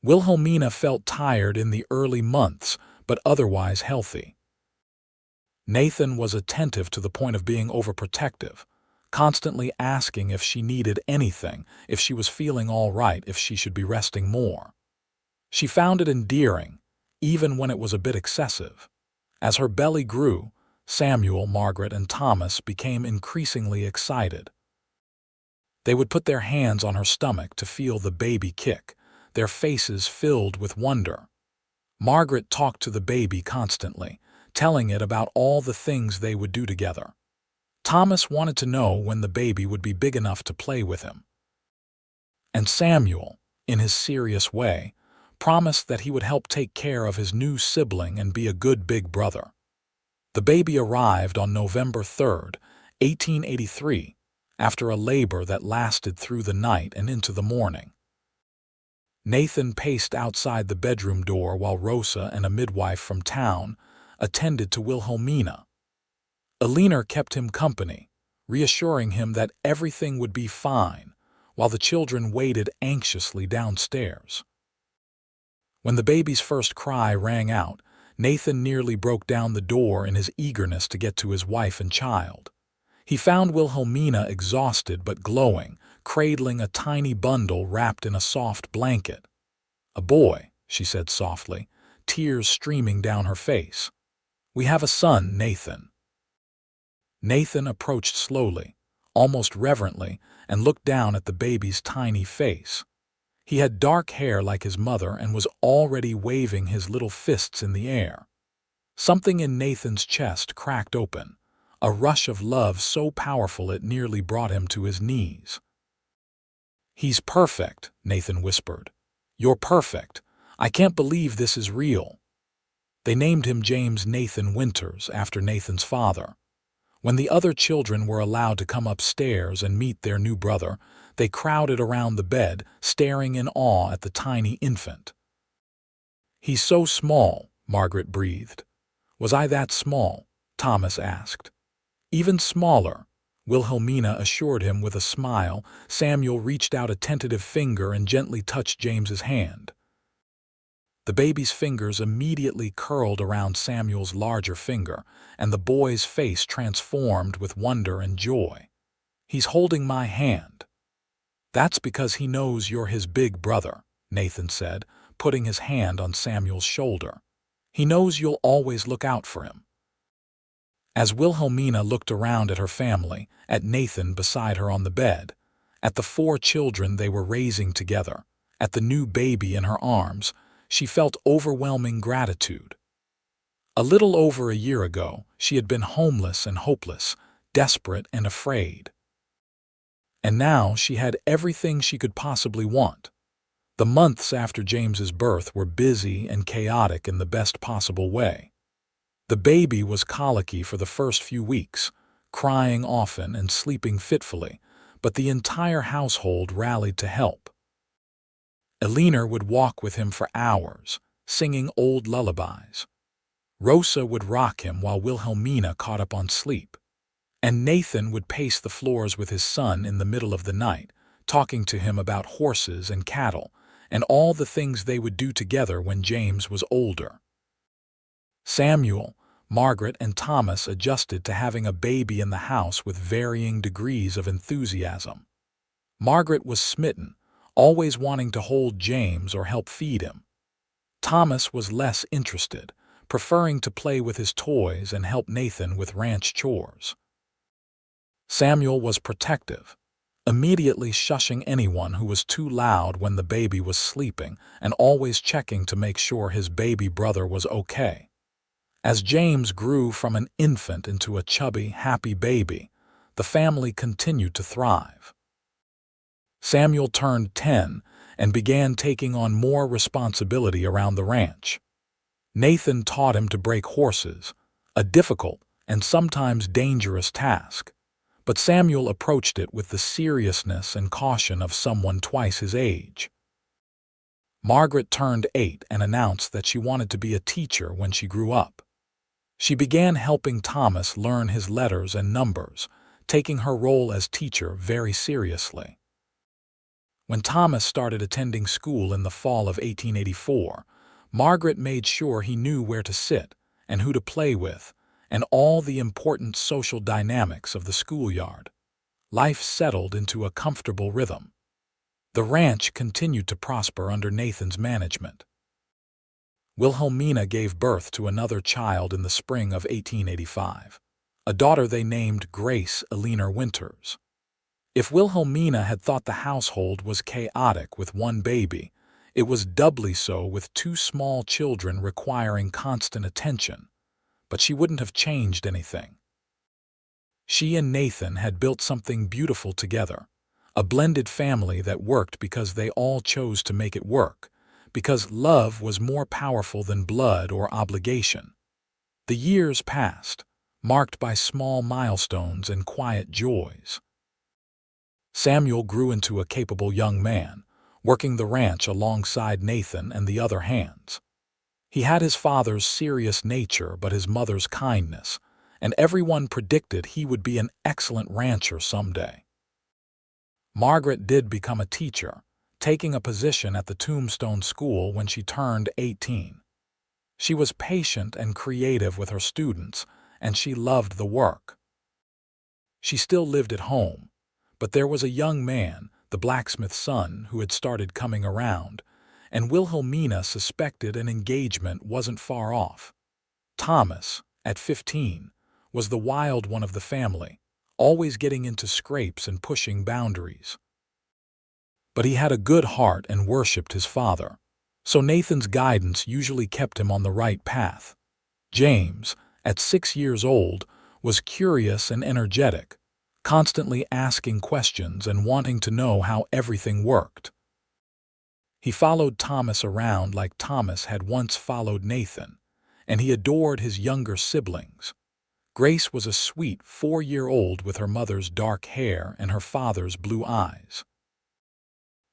Wilhelmina felt tired in the early months, but otherwise healthy. Nathan was attentive to the point of being overprotective, constantly asking if she needed anything, if she was feeling all right, if she should be resting more. She found it endearing, even when it was a bit excessive. As her belly grew, Samuel, Margaret, and Thomas became increasingly excited. They would put their hands on her stomach to feel the baby kick, their faces filled with wonder. Margaret talked to the baby constantly, telling it about all the things they would do together. Thomas wanted to know when the baby would be big enough to play with him. And Samuel, in his serious way, promised that he would help take care of his new sibling and be a good big brother. The baby arrived on November 3rd, 1883, after a labor that lasted through the night and into the morning. Nathan paced outside the bedroom door while Rosa and a midwife from town attended to Wilhelmina. Elena kept him company, reassuring him that everything would be fine, while the children waited anxiously downstairs. When the baby's first cry rang out, Nathan nearly broke down the door in his eagerness to get to his wife and child. He found Wilhelmina exhausted but glowing, cradling a tiny bundle wrapped in a soft blanket. "A boy," she said softly, tears streaming down her face. "We have a son, Nathan." Nathan approached slowly, almost reverently, and looked down at the baby's tiny face. He had dark hair like his mother and was already waving his little fists in the air. Something in Nathan's chest cracked open, a rush of love so powerful it nearly brought him to his knees. "He's perfect," Nathan whispered. "You're perfect. I can't believe this is real." They named him James Nathan Winters after Nathan's father. When the other children were allowed to come upstairs and meet their new brother, they crowded around the bed, staring in awe at the tiny infant. "He's so small," Margaret breathed. "Was I that small?" Thomas asked. "Even smaller," Wilhelmina assured him with a smile. Samuel reached out a tentative finger and gently touched James's hand. The baby's fingers immediately curled around Samuel's larger finger, and the boy's face transformed with wonder and joy. "He's holding my hand." "That's because he knows you're his big brother," Nathan said, putting his hand on Samuel's shoulder. "He knows you'll always look out for him." As Wilhelmina looked around at her family, at Nathan beside her on the bed, at the 4 children they were raising together, at the new baby in her arms, she felt overwhelming gratitude. A little over a year ago, she had been homeless and hopeless, desperate and afraid. And now she had everything she could possibly want. The months after James's birth were busy and chaotic in the best possible way. The baby was colicky for the first few weeks, crying often and sleeping fitfully, but the entire household rallied to help. Elena would walk with him for hours, singing old lullabies. Rosa would rock him while Wilhelmina caught up on sleep. And Nathan would pace the floors with his son in the middle of the night, talking to him about horses and cattle, and all the things they would do together when James was older. Samuel, Margaret, and Thomas adjusted to having a baby in the house with varying degrees of enthusiasm. Margaret was smitten, always wanting to hold James or help feed him. Thomas was less interested, preferring to play with his toys and help Nathan with ranch chores. Samuel was protective, immediately shushing anyone who was too loud when the baby was sleeping and always checking to make sure his baby brother was okay. As James grew from an infant into a chubby, happy baby, the family continued to thrive. Samuel turned 10 and began taking on more responsibility around the ranch. Nathan taught him to break horses, a difficult and sometimes dangerous task, but Samuel approached it with the seriousness and caution of someone twice his age. Margaret turned 8 and announced that she wanted to be a teacher when she grew up. She began helping Thomas learn his letters and numbers, taking her role as teacher very seriously. When Thomas started attending school in the fall of 1884, Margaret made sure he knew where to sit and who to play with, and all the important social dynamics of the schoolyard. Life settled into a comfortable rhythm. The ranch continued to prosper under Nathan's management. Wilhelmina gave birth to another child in the spring of 1885, a daughter they named Grace Eleanor Winters. If Wilhelmina had thought the household was chaotic with one baby, it was doubly so with 2 small children requiring constant attention, but she wouldn't have changed anything. She and Nathan had built something beautiful together, a blended family that worked because they all chose to make it work, because love was more powerful than blood or obligation. The years passed, marked by small milestones and quiet joys. Samuel grew into a capable young man, working the ranch alongside Nathan and the other hands. He had his father's serious nature but his mother's kindness, and everyone predicted he would be an excellent rancher someday. Margaret did become a teacher, taking a position at the Tombstone school when she turned 18. She was patient and creative with her students, and she loved the work. She still lived at home, but there was a young man, the blacksmith's son, who had started coming around, and Wilhelmina suspected an engagement wasn't far off. Thomas, at 15, was the wild one of the family, always getting into scrapes and pushing boundaries. But he had a good heart and worshipped his father, so Nathan's guidance usually kept him on the right path. James, at 6 years old, was curious and energetic, constantly asking questions and wanting to know how everything worked. He followed Thomas around like Thomas had once followed Nathan, and he adored his younger siblings. Grace was a sweet 4-year-old with her mother's dark hair and her father's blue eyes.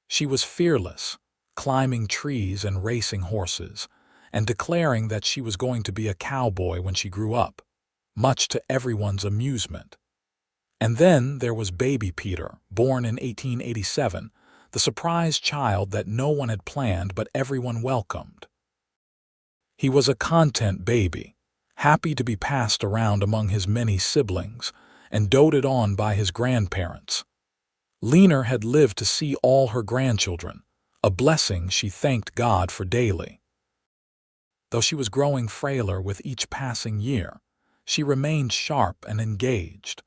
She was fearless, climbing trees and racing horses, and declaring that she was going to be a cowboy when she grew up, much to everyone's amusement. And then there was baby Peter, born in 1887, the surprise child that no one had planned but everyone welcomed. He was a content baby, happy to be passed around among his many siblings, and doted on by his grandparents. Leaner had lived to see all her grandchildren, a blessing she thanked God for daily. Though she was growing frailer with each passing year, she remained sharp and engaged,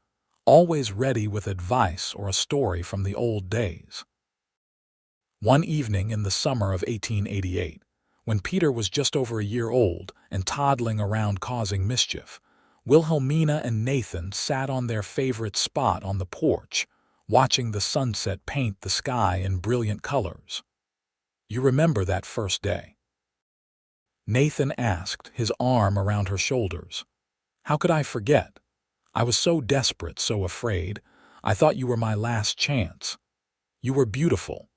always ready with advice or a story from the old days. One evening in the summer of 1888, when Peter was just over a year old and toddling around causing mischief, Wilhelmina and Nathan sat on their favorite spot on the porch, watching the sunset paint the sky in brilliant colors. "You remember that first day?" Nathan asked, his arm around her shoulders. "How could I forget? I was so desperate, so afraid. I thought you were my last chance. You were beautiful,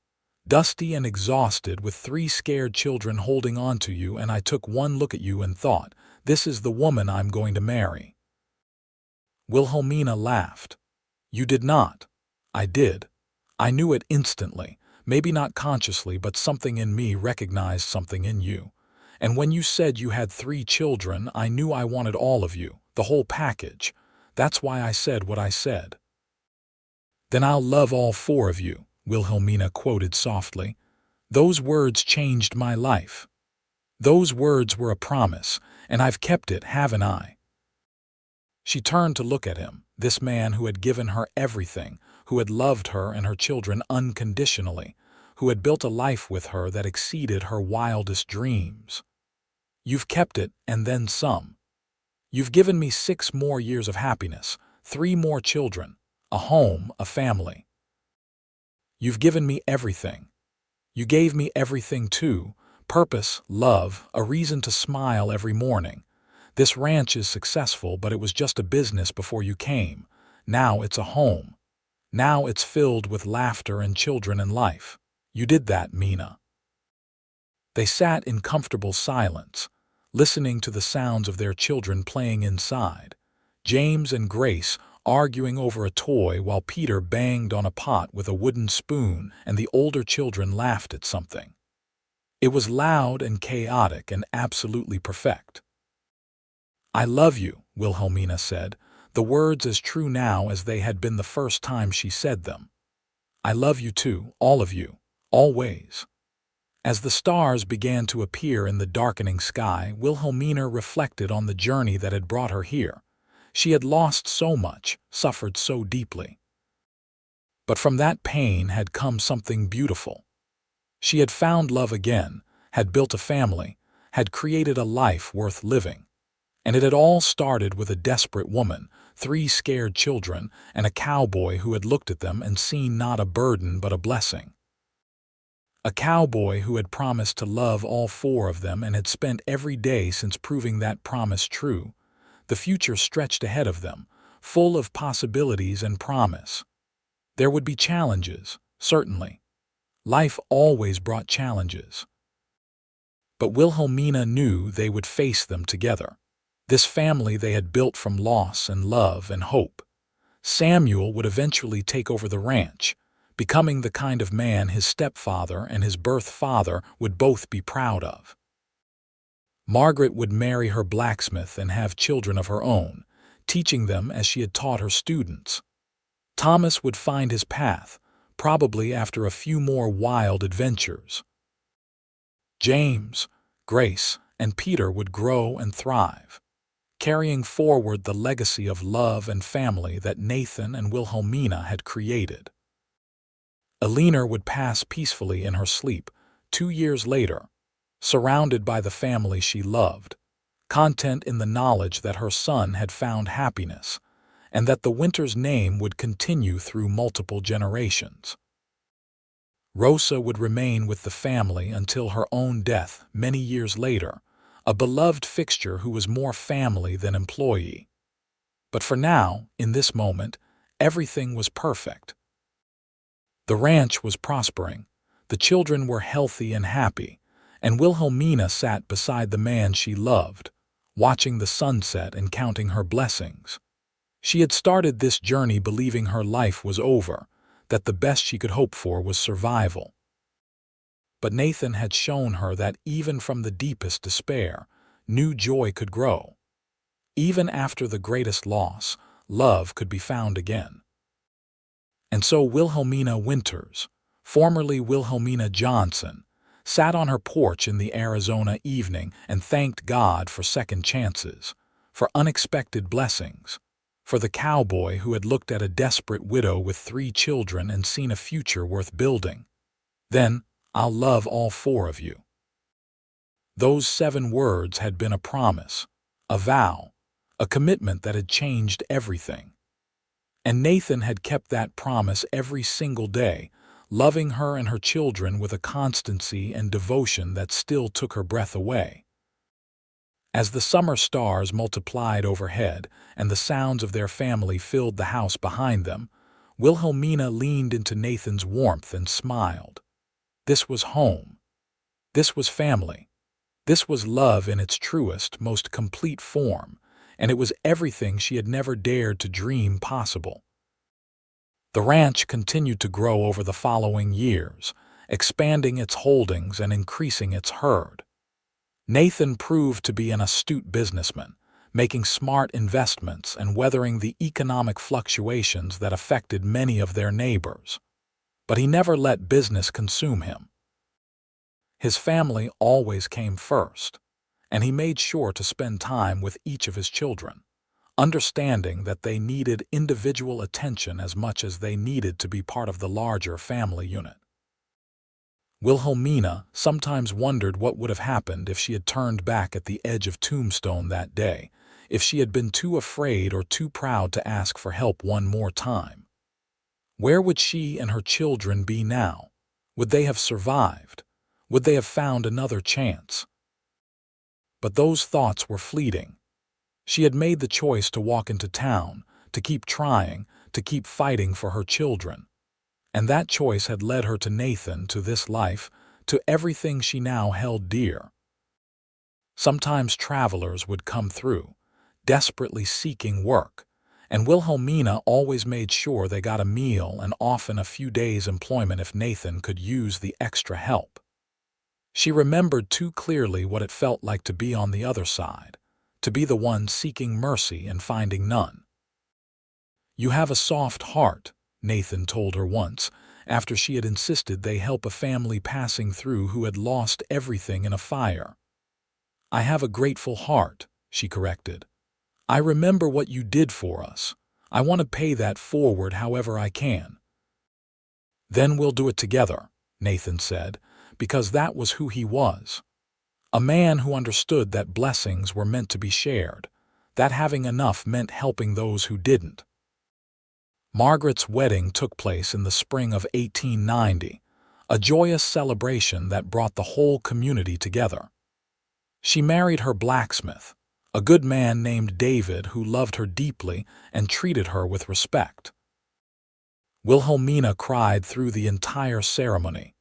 dusty and exhausted with 3 scared children holding on to you, and I took one look at you and thought, this is the woman I'm going to marry." Wilhelmina laughed. "You did not. I did. I knew it instantly, maybe not consciously, but something in me recognized something in you. And when you said you had 3 children, I knew I wanted all of you, the whole package. That's why I said what I said." "Then I'll love all 4 of you," Wilhelmina quoted softly. "Those words changed my life. Those words were a promise, and I've kept it, haven't I?" She turned to look at him, this man who had given her everything, who had loved her and her children unconditionally, who had built a life with her that exceeded her wildest dreams. "You've kept it, and then some. You've given me 6 more years of happiness, 3 more children, a home, a family. You've given me everything. You gave me everything too, purpose, love, a reason to smile every morning. This ranch is successful, but it was just a business before you came. Now it's a home. Now it's filled with laughter and children and life. You did that, Mina." They sat in comfortable silence, listening to the sounds of their children playing inside, James and Grace arguing over a toy while Peter banged on a pot with a wooden spoon and the older children laughed at something. It was loud and chaotic and absolutely perfect. "I love you," Wilhelmina said, the words as true now as they had been the first time she said them. "I love you too, all of you, always." As the stars began to appear in the darkening sky, Wilhelmina reflected on the journey that had brought her here. She had lost so much, suffered so deeply. But from that pain had come something beautiful. She had found love again, had built a family, had created a life worth living. And it had all started with a desperate woman, 3 scared children, and a cowboy who had looked at them and seen not a burden but a blessing. A cowboy who had promised to love all 4 of them and had spent every day since proving that promise true. The future stretched ahead of them, full of possibilities and promise. There would be challenges, certainly. Life always brought challenges. But Wilhelmina knew they would face them together. This family they had built from loss and love and hope. Samuel would eventually take over the ranch, becoming the kind of man his stepfather and his birth father would both be proud of. Margaret would marry her blacksmith and have children of her own, teaching them as she had taught her students. Thomas would find his path, probably after a few more wild adventures. James, Grace, and Peter would grow and thrive, carrying forward the legacy of love and family that Nathan and Wilhelmina had created. Eleanor would pass peacefully in her sleep 2 years later, surrounded by the family she loved, content in the knowledge that her son had found happiness, and that the Winters name would continue through multiple generations. Rosa would remain with the family until her own death many years later, a beloved fixture who was more family than employee. But for now, in this moment, everything was perfect. The ranch was prospering, the children were healthy and happy, and Wilhelmina sat beside the man she loved, watching the sunset and counting her blessings. She had started this journey believing her life was over, that the best she could hope for was survival. But Nathan had shown her that even from the deepest despair, new joy could grow. Even after the greatest loss, love could be found again. And so Wilhelmina Winters, formerly Wilhelmina Johnson, sat on her porch in the Arizona evening and thanked God for second chances, for unexpected blessings, for the cowboy who had looked at a desperate widow with 3 children and seen a future worth building. Then, "I'll love all 4 of you." Those 7 words had been a promise, a vow, a commitment that had changed everything. And Nathan had kept that promise every single day, loving her and her children with a constancy and devotion that still took her breath away. As the summer stars multiplied overhead and the sounds of their family filled the house behind them, Wilhelmina leaned into Nathan's warmth and smiled. This was home. This was family. This was love in its truest, most complete form, and it was everything she had never dared to dream possible. The ranch continued to grow over the following years, expanding its holdings and increasing its herd. Nathan proved to be an astute businessman, making smart investments and weathering the economic fluctuations that affected many of their neighbors. But he never let business consume him. His family always came first, and he made sure to spend time with each of his children, understanding that they needed individual attention as much as they needed to be part of the larger family unit. Wilhelmina sometimes wondered what would have happened if she had turned back at the edge of Tombstone that day, if she had been too afraid or too proud to ask for help one more time. Where would she and her children be now? Would they have survived? Would they have found another chance? But those thoughts were fleeting. She had made the choice to walk into town, to keep trying, to keep fighting for her children. And that choice had led her to Nathan, to this life, to everything she now held dear. Sometimes travelers would come through, desperately seeking work, and Wilhelmina always made sure they got a meal and often a few days' employment if Nathan could use the extra help. She remembered too clearly what it felt like to be on the other side, to be the one seeking mercy and finding none. "You have a soft heart," Nathan told her once, after she had insisted they help a family passing through who had lost everything in a fire. "I have a grateful heart," she corrected. "I remember what you did for us. I want to pay that forward however I can." "Then we'll do it together," Nathan said, because that was who he was. A man who understood that blessings were meant to be shared, that having enough meant helping those who didn't. Margaret's wedding took place in the spring of 1890, a joyous celebration that brought the whole community together. She married her blacksmith, a good man named David who loved her deeply and treated her with respect. Wilhelmina cried through the entire ceremony,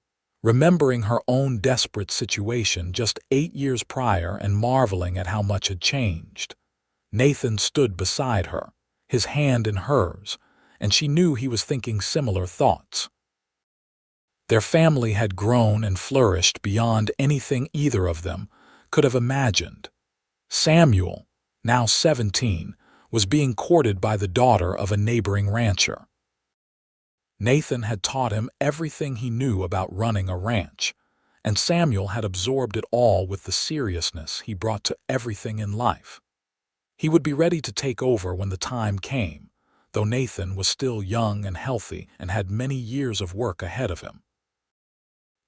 remembering her own desperate situation just 8 years prior and marveling at how much had changed. Nathan stood beside her, his hand in hers, and she knew he was thinking similar thoughts. Their family had grown and flourished beyond anything either of them could have imagined. Samuel, now 17, was being courted by the daughter of a neighboring rancher. Nathan had taught him everything he knew about running a ranch, and Samuel had absorbed it all with the seriousness he brought to everything in life. He would be ready to take over when the time came, though Nathan was still young and healthy and had many years of work ahead of him.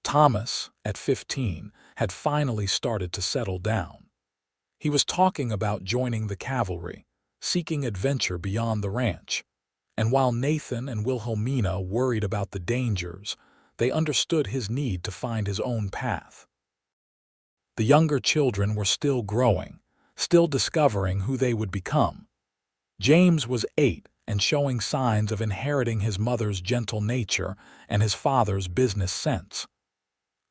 Thomas, at 15, had finally started to settle down. He was talking about joining the cavalry, seeking adventure beyond the ranch. And while Nathan and Wilhelmina worried about the dangers, they understood his need to find his own path. The younger children were still growing, still discovering who they would become. James was 8 and showing signs of inheriting his mother's gentle nature and his father's business sense.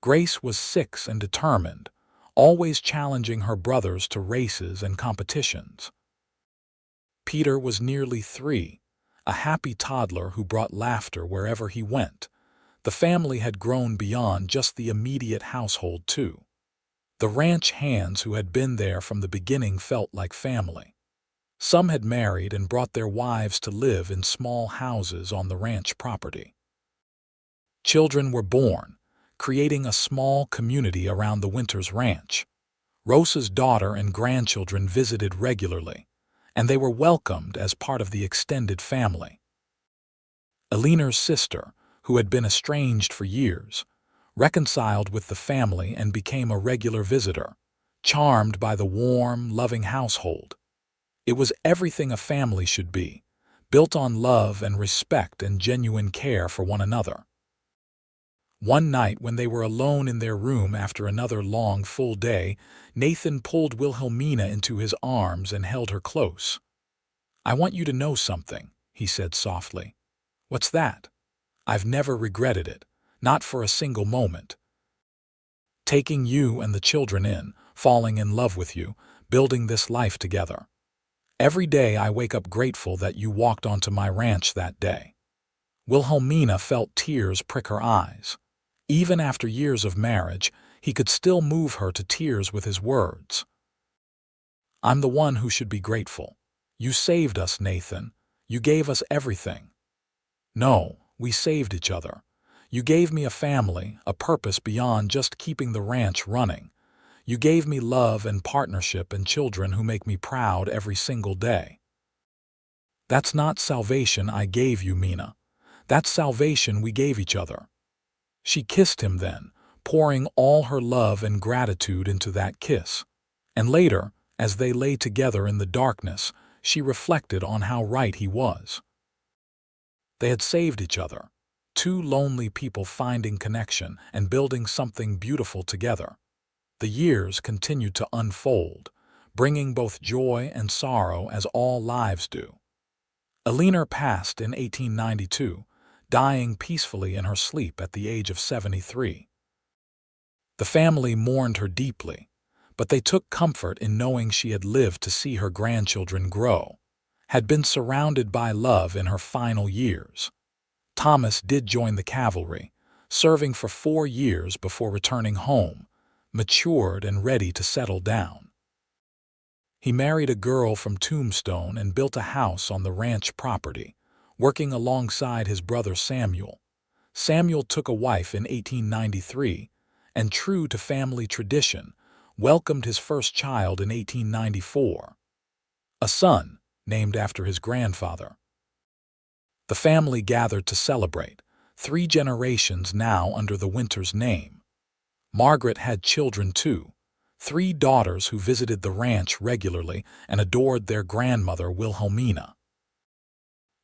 Grace was 6 and determined, always challenging her brothers to races and competitions. Peter was nearly 3, a happy toddler who brought laughter wherever he went. The family had grown beyond just the immediate household, too. The ranch hands who had been there from the beginning felt like family. Some had married and brought their wives to live in small houses on the ranch property. Children were born, creating a small community around the Winters Ranch. Rosa's daughter and grandchildren visited regularly, and they were welcomed as part of the extended family. Eleanor's sister, who had been estranged for years, reconciled with the family and became a regular visitor, charmed by the warm, loving household. It was everything a family should be, built on love and respect and genuine care for one another. One night when they were alone in their room after another long, full day, Nathan pulled Wilhelmina into his arms and held her close. "I want you to know something," he said softly. "What's that?" "I've never regretted it, not for a single moment. Taking you and the children in, falling in love with you, building this life together. Every day I wake up grateful that you walked onto my ranch that day." Wilhelmina felt tears prick her eyes. Even after years of marriage, he could still move her to tears with his words. "I'm the one who should be grateful. You saved us, Nathan. You gave us everything." "No, we saved each other. You gave me a family, a purpose beyond just keeping the ranch running. You gave me love and partnership and children who make me proud every single day." "That's not salvation I gave you, Mina. That's salvation we gave each other." She kissed him then, pouring all her love and gratitude into that kiss. And later, as they lay together in the darkness, she reflected on how right he was. They had saved each other, two lonely people finding connection and building something beautiful together. The years continued to unfold, bringing both joy and sorrow as all lives do. Eleanor passed in 1892, dying peacefully in her sleep at the age of 73. The family mourned her deeply, but they took comfort in knowing she had lived to see her grandchildren grow, had been surrounded by love in her final years. Thomas did join the cavalry, serving for 4 years before returning home, matured and ready to settle down. He married a girl from Tombstone and built a house on the ranch property, working alongside his brother Samuel. Samuel took a wife in 1893, and true to family tradition, welcomed his first child in 1894, a son named after his grandfather. The family gathered to celebrate, 3 generations now under the Winters name. Margaret had children too, 3 daughters who visited the ranch regularly and adored their grandmother Wilhelmina.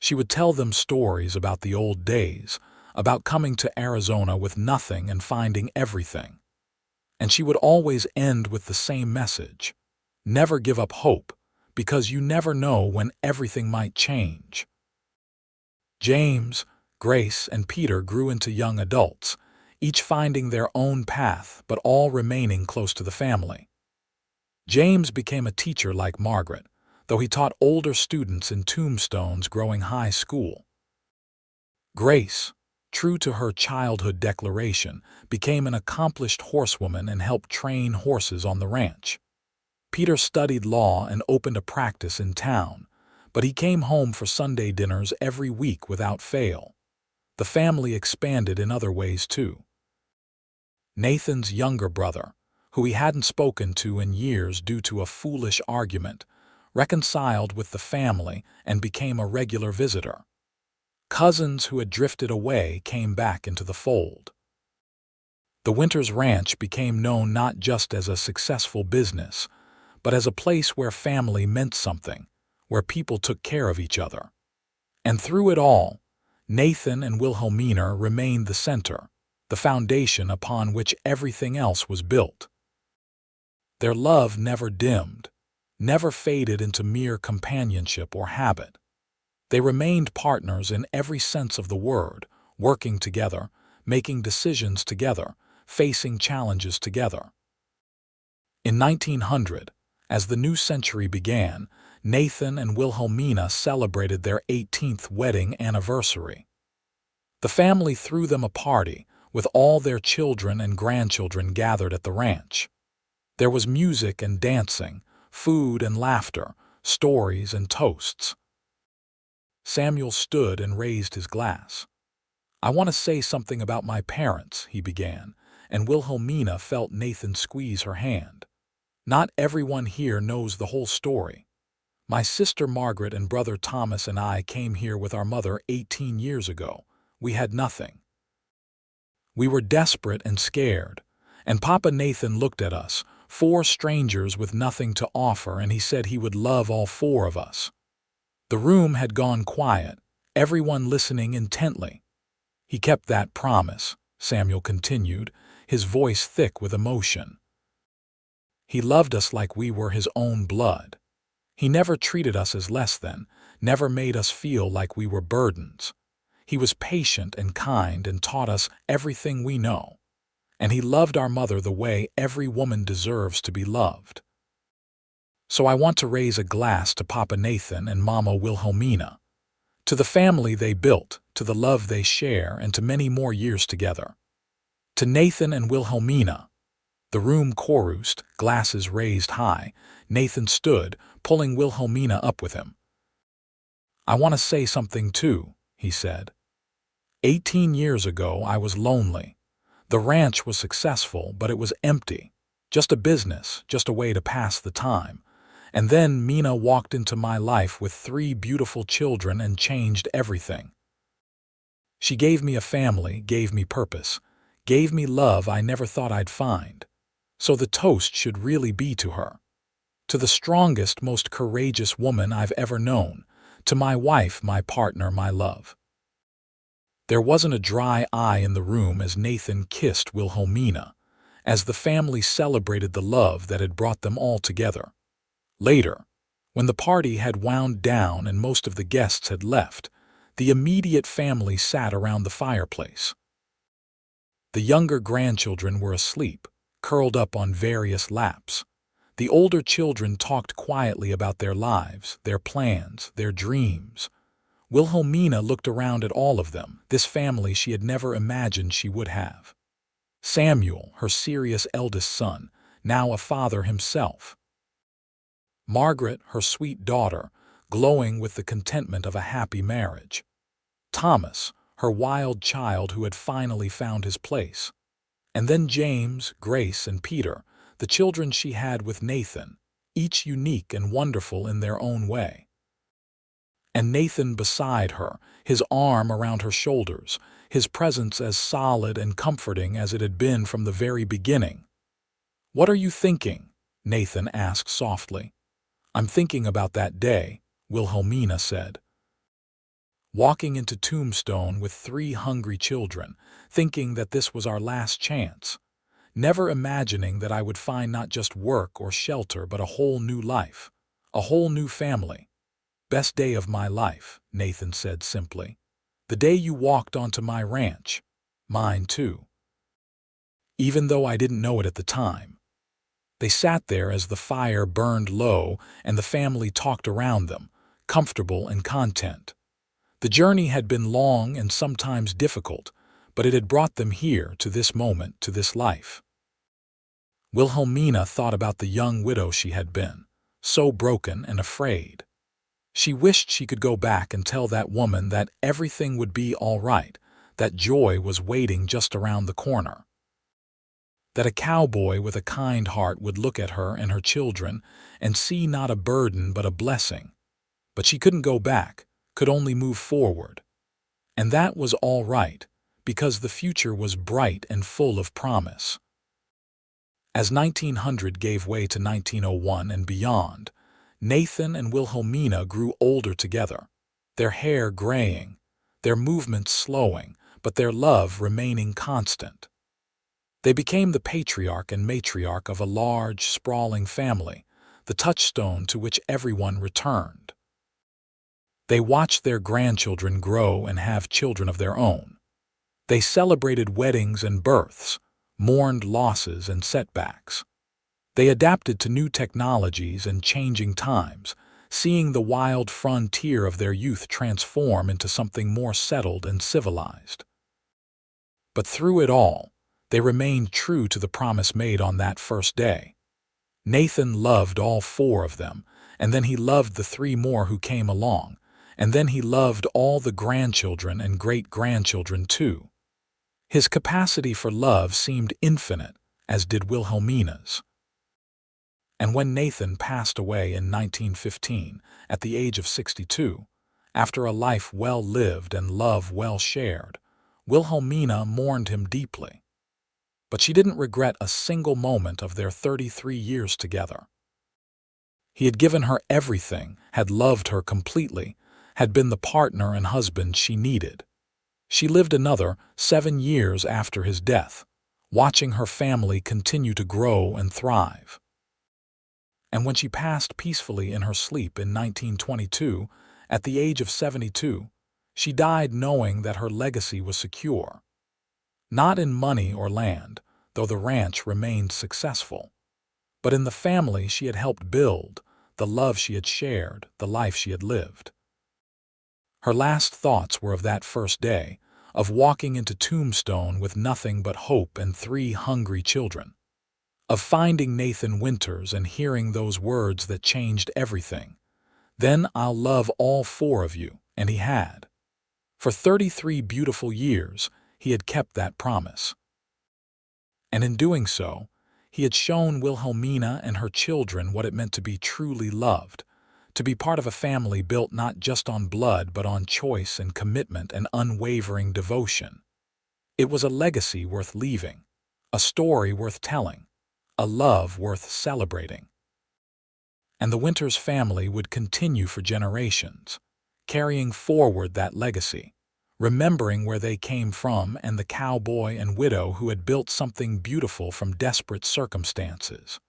She would tell them stories about the old days, about coming to Arizona with nothing and finding everything. And she would always end with the same message: never give up hope, because you never know when everything might change. James, Grace, and Peter grew into young adults, each finding their own path but all remaining close to the family. James became a teacher like Margaret, though he taught older students in Tombstone's growing high school. Grace, true to her childhood declaration, became an accomplished horsewoman and helped train horses on the ranch. Peter studied law and opened a practice in town, but he came home for Sunday dinners every week without fail. The family expanded in other ways too. Nathan's younger brother, who he hadn't spoken to in years due to a foolish argument, reconciled with the family and became a regular visitor. Cousins who had drifted away came back into the fold. The Winters Ranch became known not just as a successful business, but as a place where family meant something, where people took care of each other. And through it all, Nathan and Wilhelmina remained the center, the foundation upon which everything else was built. Their love never dimmed, never faded into mere companionship or habit. They remained partners in every sense of the word, working together, making decisions together, facing challenges together. In 1900, as the new century began, Nathan and Wilhelmina celebrated their 18th wedding anniversary. The family threw them a party, with all their children and grandchildren gathered at the ranch. There was music and dancing, food and laughter, stories and toasts. Samuel stood and raised his glass. "I want to say something about my parents," he began, and Wilhelmina felt Nathan squeeze her hand. "Not everyone here knows the whole story. My sister Margaret and brother Thomas and I came here with our mother 18 years ago. We had nothing. We were desperate and scared, and Papa Nathan looked at us, 4 strangers with nothing to offer, and he said he would love all 4 of us." The room had gone quiet, everyone listening intently. "He kept that promise," Samuel continued, his voice thick with emotion. "He loved us like we were his own blood. He never treated us as less than, never made us feel like we were burdens. He was patient and kind and taught us everything we know. And he loved our mother the way every woman deserves to be loved. So I want to raise a glass to Papa Nathan and Mama Wilhelmina, to the family they built, to the love they share, and to many more years together. To Nathan and Wilhelmina." The room chorused, glasses raised high. Nathan stood, pulling Wilhelmina up with him. "I want to say something too," he said. 18 years ago, I was lonely. The ranch was successful, but it was empty. Just a business, just a way to pass the time. And then Mina walked into my life with 3 beautiful children and changed everything. She gave me a family, gave me purpose, gave me love I never thought I'd find. So the toast should really be to her. To the strongest, most courageous woman I've ever known. To my wife, my partner, my love. There wasn't a dry eye in the room as Nathan kissed Wilhelmina, as the family celebrated the love that had brought them all together. Later, when the party had wound down and most of the guests had left, the immediate family sat around the fireplace. The younger grandchildren were asleep, curled up on various laps. The older children talked quietly about their lives, their plans, their dreams. Wilhelmina looked around at all of them, this family she had never imagined she would have. Samuel, her serious eldest son, now a father himself. Margaret, her sweet daughter, glowing with the contentment of a happy marriage. Thomas, her wild child who had finally found his place. And then James, Grace, and Peter, the children she had with Nathan, each unique and wonderful in their own way. And Nathan beside her, his arm around her shoulders, his presence as solid and comforting as it had been from the very beginning. "What are you thinking?" Nathan asked softly. "I'm thinking about that day," Wilhelmina said. "Walking into Tombstone with 3 hungry children, thinking that this was our last chance. Never imagining that I would find not just work or shelter but a whole new life, a whole new family. Best day of my life," Nathan said simply. "The day you walked onto my ranch. Mine too. Even though I didn't know it at the time." They sat there as the fire burned low and the family talked around them, comfortable and content. The journey had been long and sometimes difficult, but it had brought them here, to this moment, to this life. Wilhelmina thought about the young widow she had been, so broken and afraid. She wished she could go back and tell that woman that everything would be all right, that joy was waiting just around the corner. That a cowboy with a kind heart would look at her and her children and see not a burden but a blessing. But she couldn't go back, could only move forward. And that was all right, because the future was bright and full of promise. As 1900 gave way to 1901 and beyond, Nathan and Wilhelmina grew older together, their hair graying, their movements slowing, but their love remaining constant. They became the patriarch and matriarch of a large, sprawling family, the touchstone to which everyone returned. They watched their grandchildren grow and have children of their own. They celebrated weddings and births, mourned losses and setbacks. They adapted to new technologies and changing times, seeing the wild frontier of their youth transform into something more settled and civilized. But through it all, they remained true to the promise made on that first day. Nathan loved all 4 of them, and then he loved the 3 more who came along, and then he loved all the grandchildren and great-grandchildren too. His capacity for love seemed infinite, as did Wilhelmina's. And when Nathan passed away in 1915, at the age of 62, after a life well lived and love well shared, Wilhelmina mourned him deeply. But she didn't regret a single moment of their 33 years together. He had given her everything, had loved her completely, had been the partner and husband she needed. She lived another 7 years after his death, watching her family continue to grow and thrive. And when she passed peacefully in her sleep in 1922, at the age of 72, she died knowing that her legacy was secure. Not in money or land, though the ranch remained successful, but in the family she had helped build, the love she had shared, the life she had lived. Her last thoughts were of that first day, of walking into Tombstone with nothing but hope and 3 hungry children, of finding Nathan Winters and hearing those words that changed everything. "Then I'll love all 4 of you," and he had. For 33 beautiful years, he had kept that promise. And in doing so, he had shown Wilhelmina and her children what it meant to be truly loved, to be part of a family built not just on blood but on choice and commitment and unwavering devotion. It was a legacy worth leaving, a story worth telling, a love worth celebrating. And the Winters family would continue for generations, carrying forward that legacy, remembering where they came from and the cowboy and widow who had built something beautiful from desperate circumstances.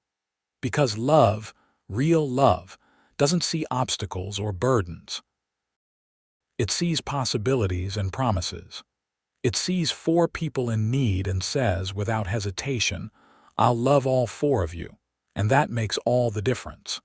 Because love, real love, doesn't see obstacles or burdens. It sees possibilities and promises. It sees 4 people in need and says, without hesitation, I'll love all four of you, and that makes all the difference.